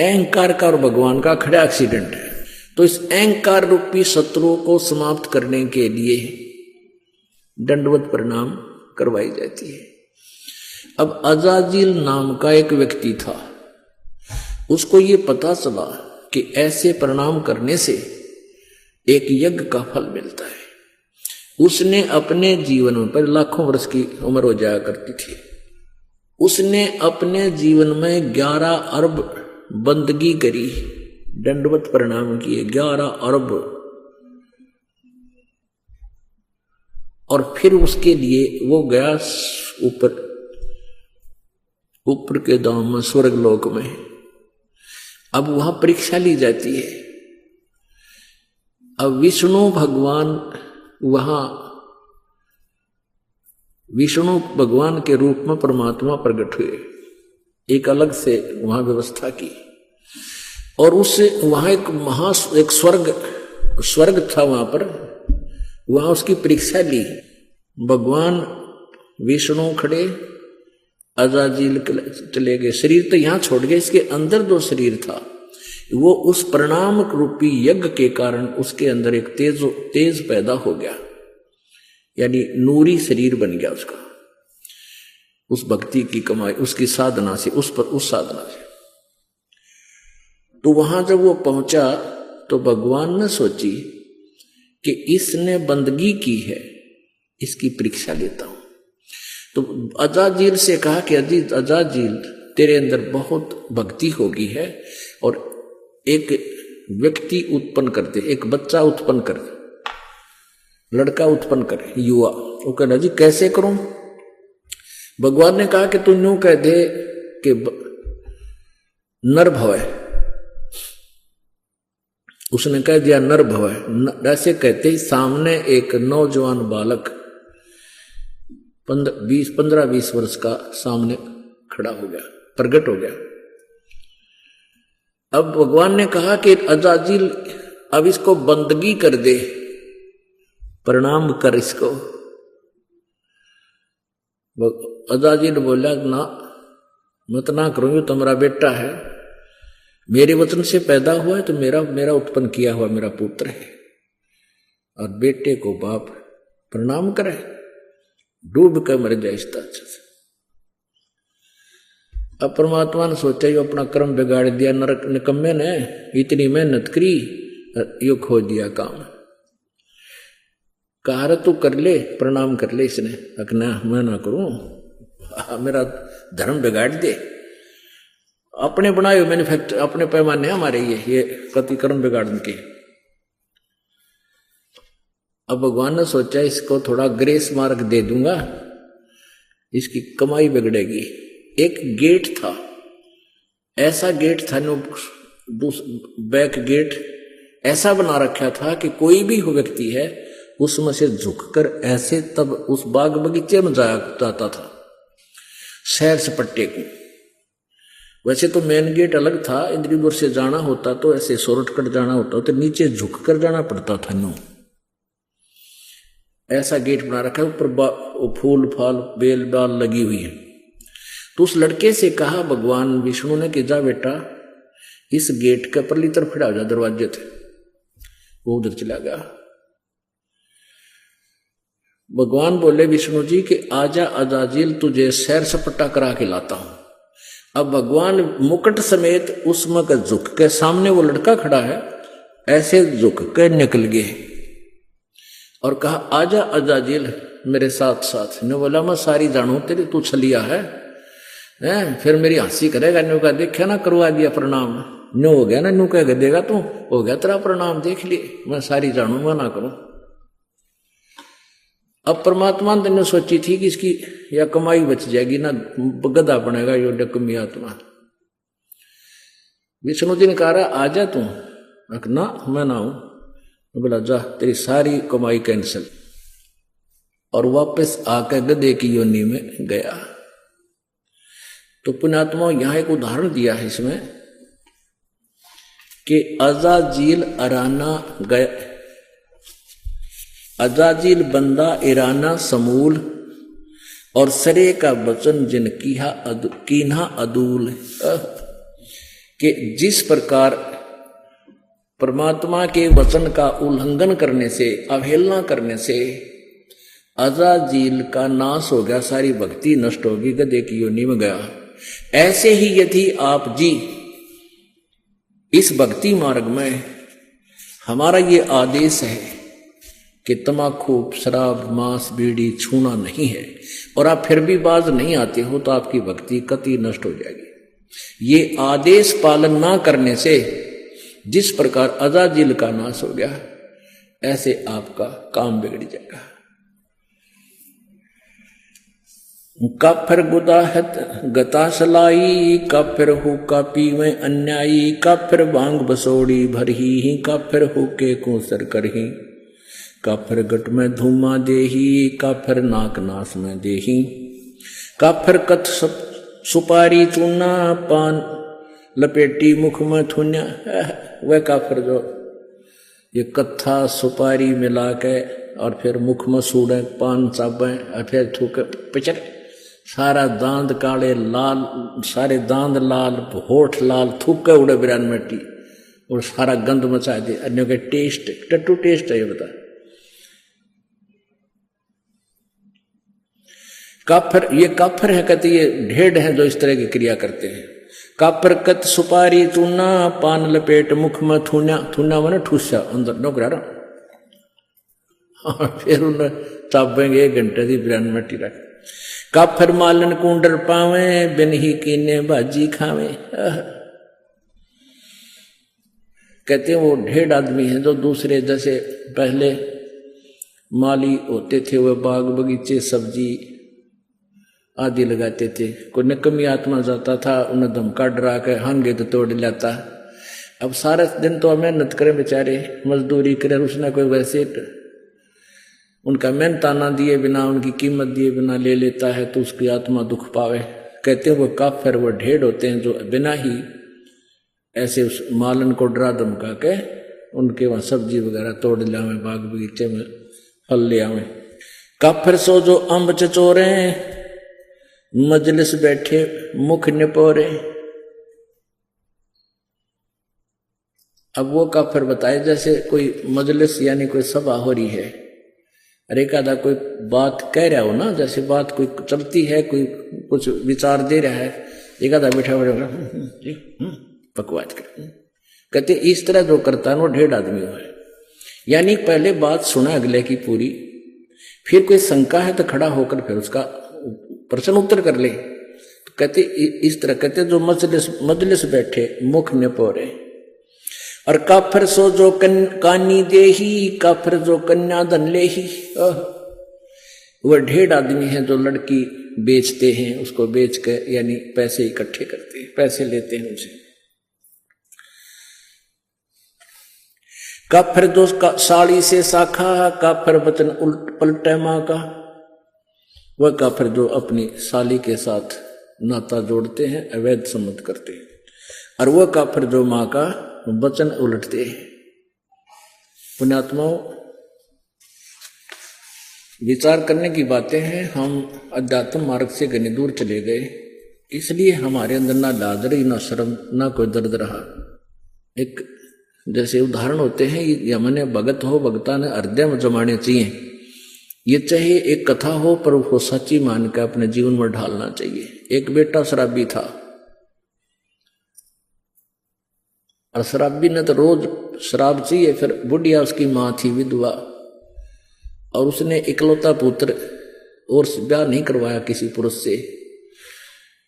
अहंकार का और भगवान का खड़ा एक्सीडेंट है। तो इस अहंकार रूपी शत्रु को समाप्त करने के लिए दंडवत प्रणाम करवाई जाती है। अब अजाजील नाम का एक व्यक्ति था, उसको ये पता चला कि ऐसे प्रणाम करने से एक यज्ञ का फल मिलता है। उसने अपने जीवन में, पर लाखों वर्ष की उम्र हो जाया करती थी, उसने अपने जीवन में 11 अरब बंदगी करी, दंडवत प्रणाम किए 11 अरब। और फिर उसके लिए वो गया ऊपर के धाम में, स्वर्ग लोक में। अब वहां परीक्षा ली जाती है। अब विष्णु भगवान वहां, विष्णु भगवान के रूप में परमात्मा प्रकट हुए, एक अलग से वहां व्यवस्था की। और उससे वहां एक स्वर्ग था, वहां पर, वहां उसकी परीक्षा ली। भगवान विष्णु खड़े, अजाजील चले गए, शरीर तो यहां छोड़ गए, इसके अंदर जो शरीर था वो उस प्रणाम रूपी यज्ञ के कारण उसके अंदर एक तेज पैदा हो गया, यानी नूरी शरीर बन गया उसका, उस भक्ति की कमाई, उसकी साधना से, उस साधना से। तो वहां जब वो पहुंचा तो भगवान ने सोची कि इसने बंदगी की है, इसकी परीक्षा लेता हूं। तो अजाजील से कहा कि अजाजील, तेरे अंदर बहुत भक्ति होगी है, और एक व्यक्ति उत्पन्न कर दे, एक बच्चा उत्पन्न कर, लड़का उत्पन्न करे, युवा। वो कहना जी कैसे करूं? भगवान ने कहा कि तू यूं कह दे कि नर भव है। उसने कह दिया नर भव है। ऐसे कहते ही सामने एक नौजवान बालक 15-20 वर्ष का सामने खड़ा हो गया, प्रकट हो गया। अब भगवान ने कहा कि अजाजील अब इसको बंदगी कर दे, प्रणाम कर इसको। अजाजील बोला ना, मत ना करूं, तुम्हारा बेटा है, मेरे वचन से पैदा हुआ है, तो मेरा उत्पन्न किया हुआ मेरा पुत्र है, और बेटे को बाप प्रणाम करे, डूब कर मर जाए इसका अच्छा से। अब परमात्मा ने सोचा यो अपना कर्म बिगाड़ दिया, नरक निकम्मे ने इतनी मेहनत करी, यो खो दिया काम। कहा तू कर ले, प्रणाम कर ले। इसने अकना मैं ना करूं, मेरा धर्म बिगाड़ दे। अपने बनाए हुए मैन्युफैक्चर, अपने पैमाने हमारे ये प्रतिकर्म बिगाड़ने के। अब भगवान ने सोचा इसको थोड़ा ग्रेस मार्क दे दूंगा, इसकी कमाई बिगड़ेगी। एक गेट था, ऐसा गेट था नो, बैक गेट ऐसा बना रखा था कि कोई भी व्यक्ति है उसमें से झुककर ऐसे तब उस बाग बगीचे में जाता था सैर सपट्टे को। वैसे तो मेन गेट अलग था, इंद्रीपुर से जाना होता तो ऐसे शॉर्टकट जाना होता तो नीचे झुककर जाना पड़ता था नो। ऐसा गेट बना रखा है, ऊपर फूल फाल बेल बाल लगी हुई है। तो उस लड़के से कहा भगवान विष्णु ने कि जा बेटा इस गेट के परली तरफ खड़ा हो जा, दरवाजे थे। वो उधर चला गया। भगवान बोले विष्णु जी कि आजा अजाजिल तुझे सैर सपट्टा करा के लाता हूं। अब भगवान मुकुट समेत उसमें झुक के, सामने वो लड़का खड़ा है, ऐसे झुक के निकल गए और कहा आजा अजाजिल मेरे साथ साथ। ने बोला मैं सारी जानू तेरी, तू छलिया है, फिर मेरी हंसी करेगा। न्यू का देखा ना, करवा दिया प्रणाम, न्यू हो गया ना, न्यू कह देगा तू हो गया तेरा प्रणाम, देख लिए मैं सारी जानूंगा ना करूं। अब परमात्मा ने सोची थी कि इसकी या कमाई बच जाएगी ना, गधा बनेगा यो डकमी आत्मा। विष्णु जी ने कहा आजा तू, ना मैं ना हूं। बोला जा तेरी सारी कमाई कैंसिल, और वापस आकर गधे की योनि में गया। तो पुण्यात्मा यहां एक उदाहरण दिया है इसमें कि अजाजील अराना गया, अजाजील बंदा इराना समूल, और सरे का वचन जिन कीन्हा अदूल। कि जिस प्रकार परमात्मा के वचन का उल्लंघन करने से, अवहेलना करने से अजाजील का नाश हो गया, सारी भक्ति नष्ट होगी, गधे की योनि में गया। ऐसे ही यदि आप जी इस भक्ति मार्ग में, हमारा ये आदेश है कि तम्बाकू शराब मांस बीड़ी छूना नहीं है, और आप फिर भी बाज नहीं आते हो तो आपकी भक्ति कतई नष्ट हो जाएगी। ये आदेश पालन ना करने से जिस प्रकार अजाजिल का नाश हो गया, ऐसे आपका काम बिगड़ जाएगा। काफिर गुदाहत गतासलाई, काफिर हो कापी में अन्यायी, काफिर भांग बसोड़ी भरही, काफिर हो के कोसर करही, काफिर गट में धूमा देही, काफिर नाक नाश में देही, काफिर कथ सुपारी चूना, पान लपेटी मुख में थुन्या। वह काफिर जो ये कत्था सुपारी मिला के और फिर मुख में सूड़े, पान चाबे और फिर थूके पिचर, सारा दांत काले लाल, सारे दांत लाल, होठ लाल, थूके उड़े बिरान मिट्टी और सारा गंद मचा दे। अन्यों के टेस्ट टट्टू टेस्ट है ये बता। काफिर, ये काफिर है कहते, ये ढेड है जो इस तरह की क्रिया करते हैं। काफिर कत सुपारी चूना, पान लपेट मुख में थून्या, थून्या मैंने ठूसा अंदर नौकरा रहा, और फिर उन्हें चाबेंगे 1 घंटे की बिरान मिट्टी रख। काफिर मालन कुंडर पावे, बिन ही कीने भाजी खावे। कहते हैं वो ढेड आदमी है जो दूसरे, जैसे पहले माली होते थे वह बाग बगीचे सब्जी आदि लगाते थे, कोई नकमी आत्मा जाता था, उन्हें धमका डरा के हांगे तो तोड़ लाता। अब सारा दिन तो मेहनत करें बेचारे, मजदूरी करें, उसने कोई वैसे उनका मेहनताना दिए बिना, उनकी कीमत दिए बिना ले लेता है तो उसकी आत्मा दुख पावे। कहते हैं वो काफिर, वो ढेड होते हैं जो बिना ही ऐसे उस मालन को डरा धमका के उनके वहां सब्जी वगैरह तोड़ लावे, बाग बगीचे में फल ले आवे। काफिर सो जो अम्ब चचोरे, मजलिस बैठे मुख निपोरे। अब वो काफिर बताए जैसे कोई मजलिस यानी कोई सभा हो रही है, अरे कादा कोई बात कह रहा हो ना, जैसे बात कोई चलती है, कोई कुछ विचार दे रहा है, एक आधा बैठा बैठा बकवास कर। कहते इस तरह जो करता है वो ढेड आदमी है, यानी पहले बात सुना अगले की पूरी, फिर कोई शंका है तो खड़ा होकर फिर उसका प्रश्न उत्तर कर ले। तो कहते इस तरह कहते जो मजलिस बैठे मुख निपोरे, और काफिर सो जो कानी दे ही, काफिर जो कन्या धन ले ही। वह ढेर आदमी है जो लड़की बेचते हैं, उसको बेच कर यानी पैसे इकट्ठे करते हैं, पैसे लेते हैं उनसे। काफिर जो साड़ी से साखा, काफिर वचन उल्ट पलटे माँ का। वह काफिर जो अपनी साली के साथ नाता जोड़ते हैं, अवैध संबंध करते हैं। और वह काफिर जो माँ का वचन उलटते हैं। पुण्यात्माओं, विचार करने की बातें हैं। हम अध्यात्म मार्ग से घनी दूर चले गए, इसलिए हमारे अंदर ना लाज रही, ना शर्म, ना कोई दर्द रहा। एक जैसे उदाहरण होते हैं, ये मैंने भगत हो, भगता ने हृदय में जमाने चाहिए। ये चाहे एक कथा हो, पर उसको सच्ची मान के अपने जीवन में ढालना चाहिए। एक बेटा शराबी था, और शराबी ने तो रोज शराब चाहिए। फिर बुढ़िया उसकी माँ थी विधवा, और उसने इकलौता पुत्र और ब्याह नहीं करवाया किसी पुरुष से,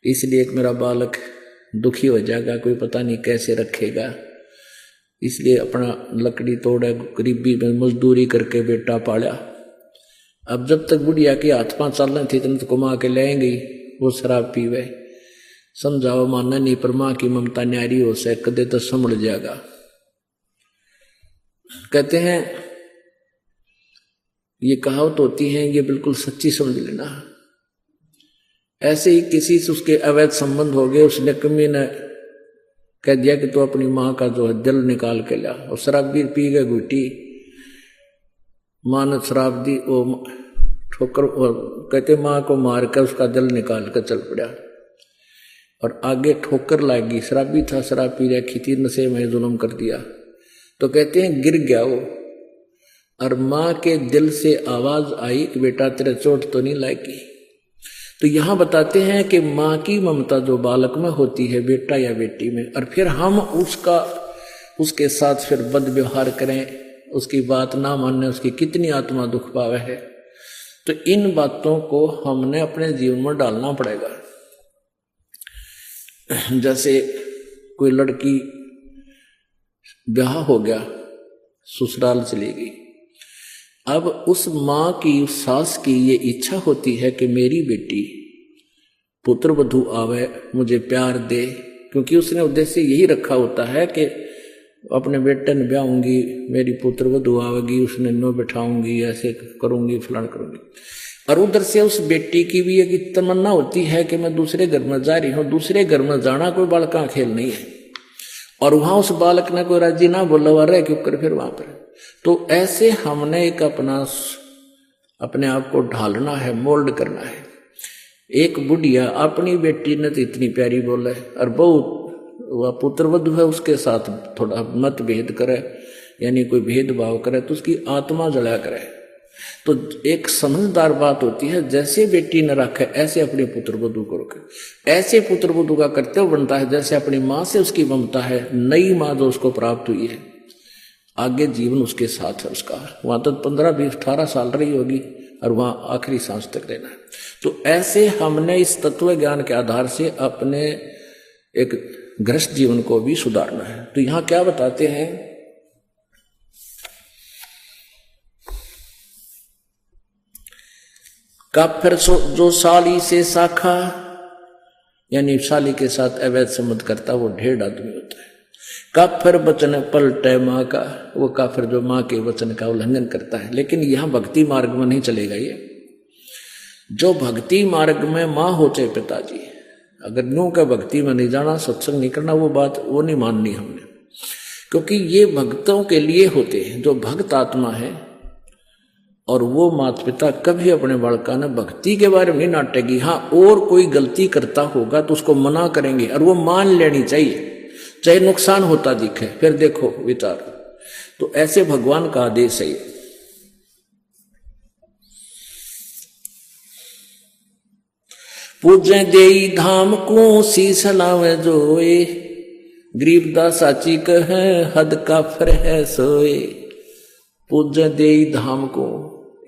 इसलिए एक मेरा बालक दुखी हो जाएगा, कोई पता नहीं कैसे रखेगा, इसलिए अपना लकड़ी तोड़ा, गरीबी में मजदूरी करके बेटा पाला। अब जब तक बुढ़िया की हाथ पांव चलने थी तब तो कमा के लाएंगे, वो शराब पीवे। समझाओ मानना नहीं, पर मां की ममता न्यारी हो से कदे तो संभल जाएगा। कहते हैं ये कहावत होती है, ये बिल्कुल सच्ची समझ लेना। ऐसे ही किसी से उसके अवैध संबंध हो गए, उसने कमी ने कह दिया कि तू अपनी माँ का जो है दिल निकाल के ला, और शराब भी पी गए घुटी। माँ ने शराब दी, वो ठोकर, कहते माँ को मार कर उसका दिल निकाल कर चल पड़ा, और आगे ठोकर लगी। शराबी था, शराब पी रखी थी, नशे में जुल्म कर दिया। तो कहते हैं गिर गया वो, और माँ के दिल से आवाज आई कि बेटा तेरे चोट तो नहीं लागी। तो यहां बताते हैं कि माँ की ममता जो बालक में होती है, बेटा या बेटी में, और फिर हम उसके साथ फिर बद व्यवहार करें, उसकी बात ना मानने, उसकी कितनी आत्मा दुख पावे है। तो इन बातों को हमने अपने जीवन में डालना पड़ेगा। जैसे कोई लड़की ब्याह हो गया, ससुराल चली गई, अब उस माँ की, उस सास की ये इच्छा होती है कि मेरी बेटी पुत्र वधू आवे, मुझे प्यार दे, क्योंकि उसने उद्देश्य यही रखा होता है कि अपने बेटे ने ब्याहूंगी, मेरी पुत्र वधू आवेगी, उसने नो बैठाऊंगी, ऐसे करूंगी, फलान करूंगी। और उधर से उस बेटी की भी एक तमन्ना होती है कि मैं दूसरे घर में जा रही हूं। दूसरे घर में जाना कोई बालका खेल नहीं है, और वहां उस बालक ने कोई राजी ना बोला हुआ रहे क्यों कर फिर वहां पर। तो ऐसे हमने एक अपने आप को ढालना है, मोल्ड करना है। एक बुढ़िया अपनी बेटी ने तो इतनी प्यारी बोले, और बहुत वह पुत्र वधू है उसके साथ थोड़ा मतभेद करे, यानी कोई भेदभाव करे, तो उसकी आत्मा जला करे। तो एक समझदार बात होती है, जैसे बेटी न रखे ऐसे अपने पुत्र वधू को रखे। ऐसे पुत्र वधू का कर्तव्य बनता है जैसे अपनी माँ से उसकी ममता है, नई माँ जो उसको प्राप्त हुई है, आगे जीवन उसके साथ है उसका। वहां तो 15, 20, 18 साल रही होगी, और वहां आखिरी सांस तक रहना है। तो ऐसे हमने इस तत्व ज्ञान के आधार से अपने एक गृहस्थ जीवन को भी सुधारना है। तो यहां क्या बताते हैं, काफिर जो साली से साखा, यानी साली के साथ अवैध संबंध करता, वो ढेर आदमी होता है। काफिर वचन पलटे माँ का, वो काफिर जो माँ के वचन का उल्लंघन करता है। लेकिन यहां भक्ति मार्ग में नहीं चलेगा ये। जो भक्ति मार्ग में माँ हो चाहे पिताजी, अगर न्यू का भक्ति में नहीं जाना, सत्संग नहीं करना, वो बात वो नहीं माननी हमने, क्योंकि ये भक्तों के लिए होते हैं जो भक्त आत्मा है। और वो माता पिता कभी अपने बालका ने भक्ति के बारे में नहीं नाटेगी। हाँ, और कोई गलती करता होगा तो उसको मना करेंगे, और वो मान लेनी चाहिए, चाहे नुकसान होता दिखे, फिर देखो विचार। तो ऐसे भगवान का आदेश है। पूजे देई धाम को शीस लावे जोए, गरीबदास साची कहे हद काफिर है सोए। पूजे देई धाम को,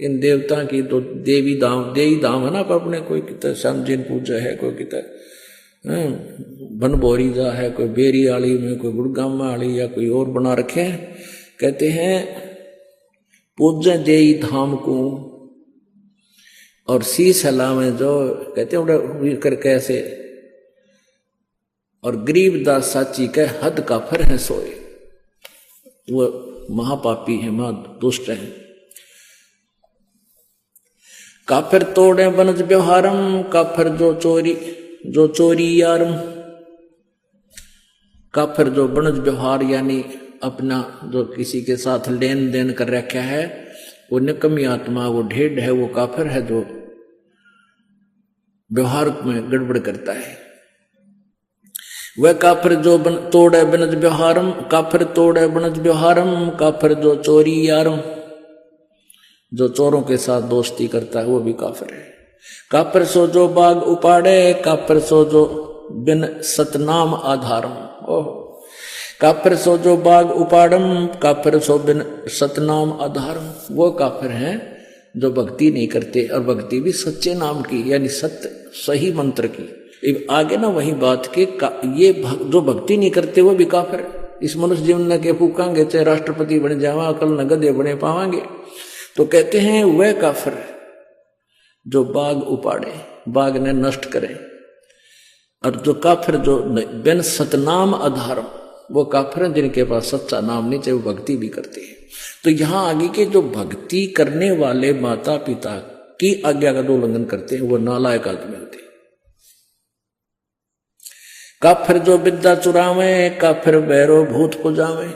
इन देवता की तो देवी धाम है ना, पर अपने कोई कितना श्याम जी पूजा है, कोई कितना बनभोरी जा है, कोई बेरी आली में, कोई गुड़गामा आली या कोई और बना रखे हैं। कहते हैं पूजे देई धाम को और शीश हलावे जो, कहते हैं करके ऐसे, और गरीब दास साची कह हद काफर है सोए। वो महापापी है, महादुष्ट है। काफिर तोड़े बनज व्यवहारम, काफिर जो चोरी यारम। काफिर जो बनज व्यवहार यानी अपना जो किसी के साथ लेन देन कर रखा है, वो निकम्मी आत्मा, वो ढेड है, वो काफिर है जो व्यवहार में गड़बड़ करता है। वह काफिर जो तोड़े बनज व्यवहारम, काफिर तोड़े बनज व्यवहारम, काफिर जो चोरी यारम, जो चोरों के साथ दोस्ती करता है वो भी काफिर है। काफिर सो जो बाग उपाड़े, काफिर सो जो बिन सतनाम आधारम। ओह, काफिर सो जो बाग उपाड़म, काफिर सो बिन सतनाम आधारम। वो काफिर हैं जो भक्ति नहीं करते, और भक्ति भी सच्चे नाम की यानी सत्य सही मंत्र की। आगे ना वही बात के ये जो भक्ति नहीं करते वो भी काफिर है। इस मनुष्य जीवन के फूकांगे, चाहे राष्ट्रपति बन जावा, कल न गधे बने पावांगे। तो कहते हैं वह काफिर जो बाग उपाड़े, बाग ने नष्ट करे, और जो काफिर जो बिन सतनाम आधारम, वो काफिर हैं जिनके पास सच्चा नाम नहीं, चाहे वो भक्ति भी करते हैं। तो यहां आगे के जो भक्ति करने वाले माता पिता की आज्ञा का उल्लंघन करते हैं वो नालायक आदमी होते हैं। काफिर जो विद्या चुरावे, काफिर भैरो भूत पुजावे।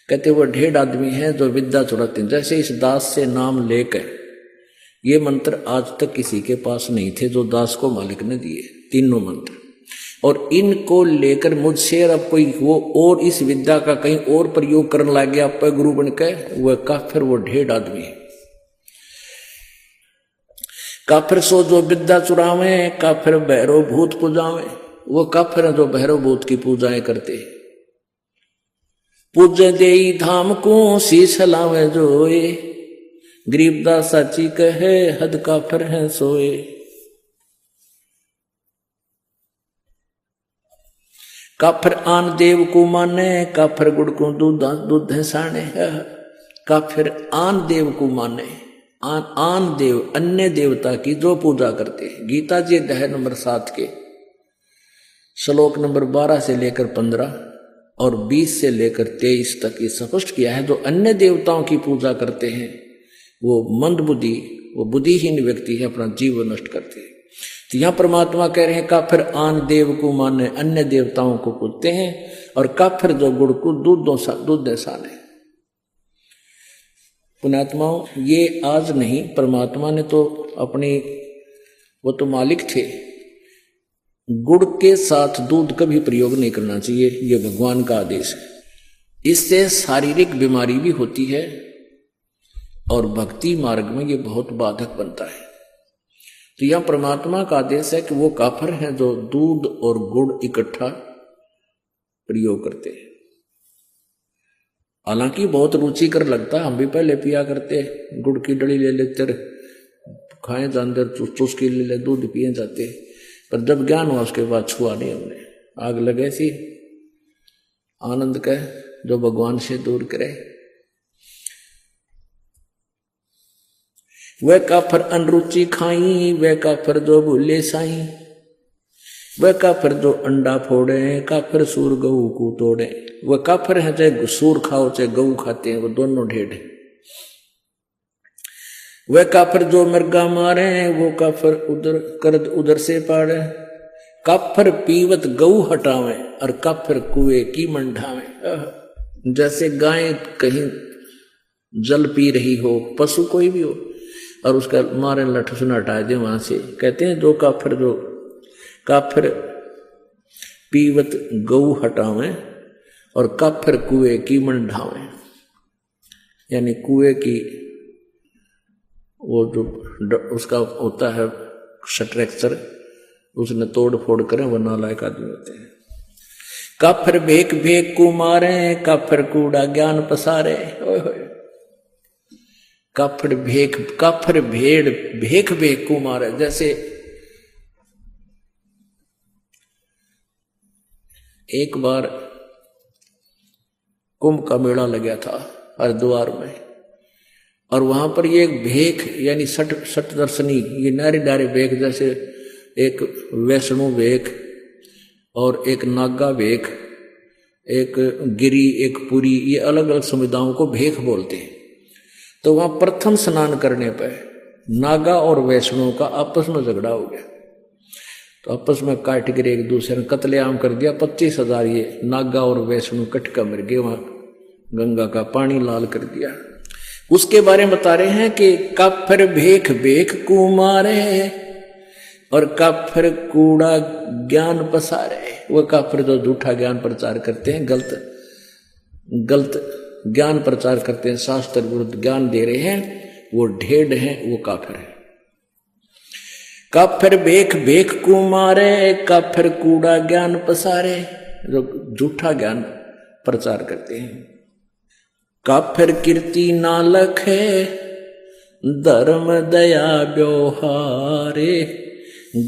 कहते वो ढेर आदमी है जो विद्या चुराते हैं। जैसे इस दास से नाम लेकर, ये मंत्र आज तक किसी के पास नहीं थे जो दास को मालिक ने दिए, तीनों मंत्र, और इनको लेकर मुझसे अब कोई वो और इस विद्या का कहीं और प्रयोग करने लग गया पर गुरु बन के, वह काफिर, वो ढेर आदमी है। काफिर सो जो विद्या चुरावे, काफिर भैरव भूत पूजावे। वो काफिर जो भैरव भूत की पूजाएं करते। पूजे देई धाम को शीश लावे जोए, गरीबदास साची कहे हद काफिर है सोए। काफिर आन देव को माने, काफिर गुड़ को दूध है साने। काफिर आन देव को माने, आन देव अन्य देवता की जो पूजा करते हैं। गीता जी अध्याय नंबर 7 के श्लोक नंबर 12 से लेकर 15 और 20 से लेकर 23 तक ये स्पष्ट किया है। जो अन्य देवताओं की पूजा करते हैं वो मंदबुद्धि, वो बुद्धिहीन व्यक्ति है, अपना जीवन नष्ट करते हैं। तो यहां परमात्मा कह रहे हैं काफिर आन देव को माने, अन्य देवताओं को पूजते हैं, और काफिर जो गुड़ को दूध दे साने। पुण्यात्माओं, ये आज नहीं, परमात्मा ने तो अपनी, वो तो मालिक थे, गुड़ के साथ दूध कभी प्रयोग नहीं करना चाहिए, ये भगवान का आदेश है। इससे शारीरिक बीमारी भी होती है और भक्ति मार्ग में ये बहुत बाधक बनता है। तो यह परमात्मा का आदेश है कि वो काफिर हैं जो दूध और गुड़ इकट्ठा प्रयोग करते हैं। हालांकि बहुत रुचिकर लगता है, हम भी पहले पिया करते, गुड़ की डली ले लेते, खाए जानते, चुस्की ले ले, दूध पिए जाते, पर जब ज्ञान हुआ उसके बाद छुआ नहीं हमने। आग लगे सी आनंद का जो भगवान से दूर करे। वह काफिर अनरुचि खाई, वह काफिर जो भूले साई। वह काफिर जो अंडा फोड़े, काफिर सूर गऊ को तोड़े। वह काफिर है चाहे सूर खाओ चाहे गऊ खाते हैं, वो दोनों ढेड है। वह काफिर जो मृगा मारे, वो काफिर उधर से पाड़े। काफिर पीवत गऊ हटावे, और काफिर कुएं की मंडावे। जैसे गाय कहीं जल पी रही हो, पशु कोई भी हो, और उसका मारे लठ सुना हटा दे वहां से, कहते हैं जो काफिर पीवत गऊ हटावे और काफिर कुएं की मंडावे। यानी कुएं की वो जो उसका होता है स्ट्रक्चर, उसने तोड़ फोड़ करें, वो नालायक आदमी होते हैं। काफिर भेक भेक को मारे, काफिर कूड़ा ज्ञान पसारे। काफिर भेड़ भेक भेक को मारे। जैसे एक बार कुंभ का मेला लगा था हरिद्वार में, और वहां पर ये एक भेख यानी सट दर्शनी, ये नारे नारे भेख, जैसे एक वैष्णो भेख और एक नागा भेख, एक गिरी, एक पुरी, ये अलग अलग समुदायों को भेख बोलते हैं। तो वहां प्रथम स्नान करने पर नागा और वैष्णो का आपस में झगड़ा हो गया, तो आपस में काट गिरे, एक दूसरे ने कत्लेआम कर दिया। 25,000 ये नागा और वैष्णो कटका मर गए, वहां गंगा का पानी लाल कर दिया। उसके बारे में बता रहे हैं कि काफिर भेख भेख कुमारे और काफिर कूड़ा ज्ञान पसारे। वो काफिर जो झूठा ज्ञान प्रचार करते हैं, गलत ज्ञान प्रचार करते हैं, शास्त्र विरुद्ध ज्ञान दे रहे हैं, वो ढेड हैं, वो काफिर है। काफिर भेख भेख कुमारे, काफिर कूड़ा ज्ञान पसारे, जो झूठा ज्ञान प्रचार करते हैं। काफिर कीर्ति नालक है, धर्म दया व्यवहारे,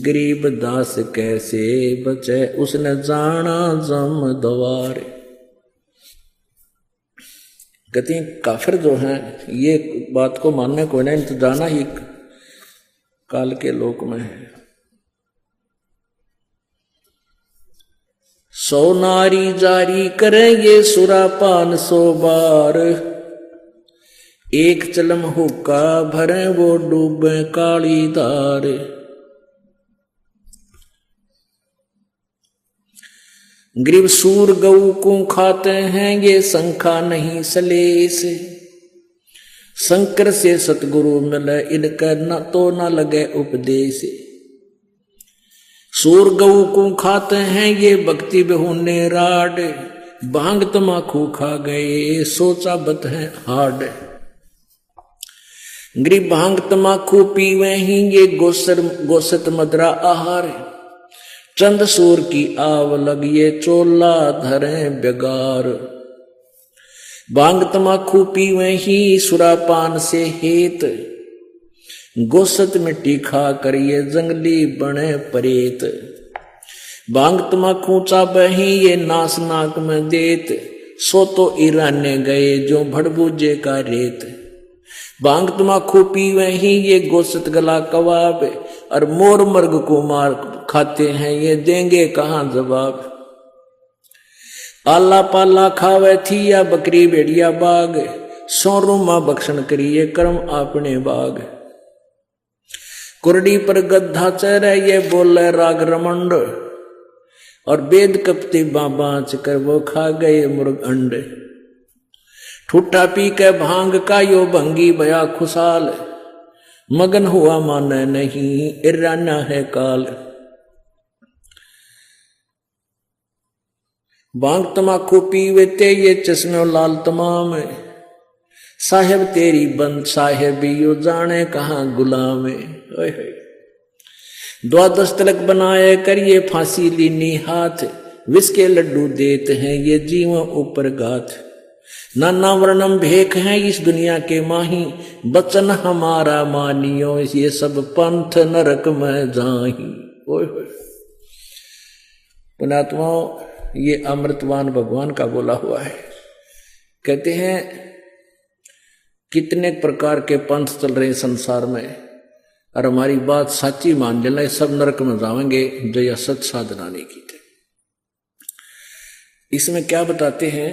गरीब दास कैसे बचे, उसने जाना जम द्वारे। कहते हैं काफिर जो हैं, ये बात को मानने को नहीं, तो जाना ही काल के लोक में है। 100 नारी जारी करेंगे सुरापान 100 बार, एक चलम हुक्का भरे वो डूबे काली धार। गरीब सूर गऊ को खाते हैं ये शंखा नहीं सलेस, शंकर से सतगुरु मिले इनका न तो न लगे उपदेश। सूर गऊ को खाते हैं ये भक्ति बेहुने राड, भांग तमाकू खा गए सोचा बत है हाड। गरीब भांग तमाकू पीवे ही ये गोसत मदरा आहार, चंद सूर की आव लगिए चोला धरे बेगार। भांग तमाकू पीवे ही सुरापान से हेत, गोसत मिट्टी खा करिए जंगली बने परेत। भांग तमाकू चाबे ही ये नास नाक में देत, सो तो ईराने गए जो भड़बूजे का रेत। भांग तमाकू पीवे ही ये गोसत गला कबाब, और मोर मर्ग को मार खाते हैं ये देंगे कहां जवाब। आला पाला खावे थी या बकरी भेड़िया बाग, सोरू मां बख्शन करिए कर्म अपने बाग। कुरडी पर गद्धा चरे ये बोले राग रमंड, और वेद कपते बाँच कर वो खा गए मुर्ग अंड। ठुट्टा पी के भांग का यो भंगी बया खुशाल, मगन हुआ माने नहीं इराना है काल। भांग तमाकू पीवेते ये चश्मे लाल तमाम, साहेब तेरी बंद साहेबी यो जाने कहां गुलाम। 12 तिलक बनाए करिए फांसी लीनी हाथ, विष के लड्डू देते हैं ये जीवों ऊपर गाथ। नाना वर्णम भेख है इस दुनिया के माही, बचन हमारा मानियो ये सब पंथ नरक में जाही। पुणात्माओं, ये अमृतवान भगवान का बोला हुआ है। कहते हैं कितने प्रकार के पंथ चल रहे संसार में, और हमारी बात सच्ची मान लेना सब नरक में जाएंगे जो यह सच साधना नहीं की थे। इसमें क्या बताते हैं,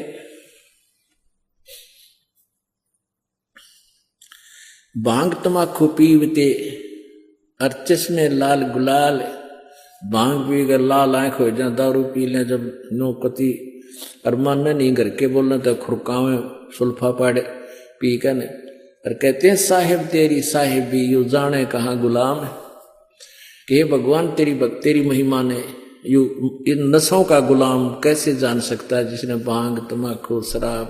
भांग तमाकू पीवते अर्चस में लाल गुलाल, भांग पी कर लाल आंख हो जाए, दारू पी लें जब नो कति और मानना नहीं घर के बोलना तो खुरकावे सुल्फा पाड़े पी कर। और कहते हैं साहेब तेरी साहेबी यू जाने कहाँ गुलाम है, कि भगवान तेरी महिमा ने यू इन नशों का गुलाम कैसे जान सकता है जिसने भांग तमाकू शराब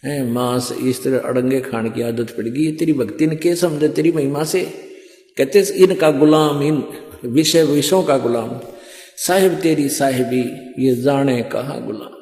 है मांस इस तरह अड़ंगे खाने की आदत पड़ गई। तेरी भक्ति ने क्या समझे तेरी महिमा से। कहते इनका गुलाम, इन विषयों का गुलाम, साहिब तेरी साहिबी ये जाने कहाँ गुलाम।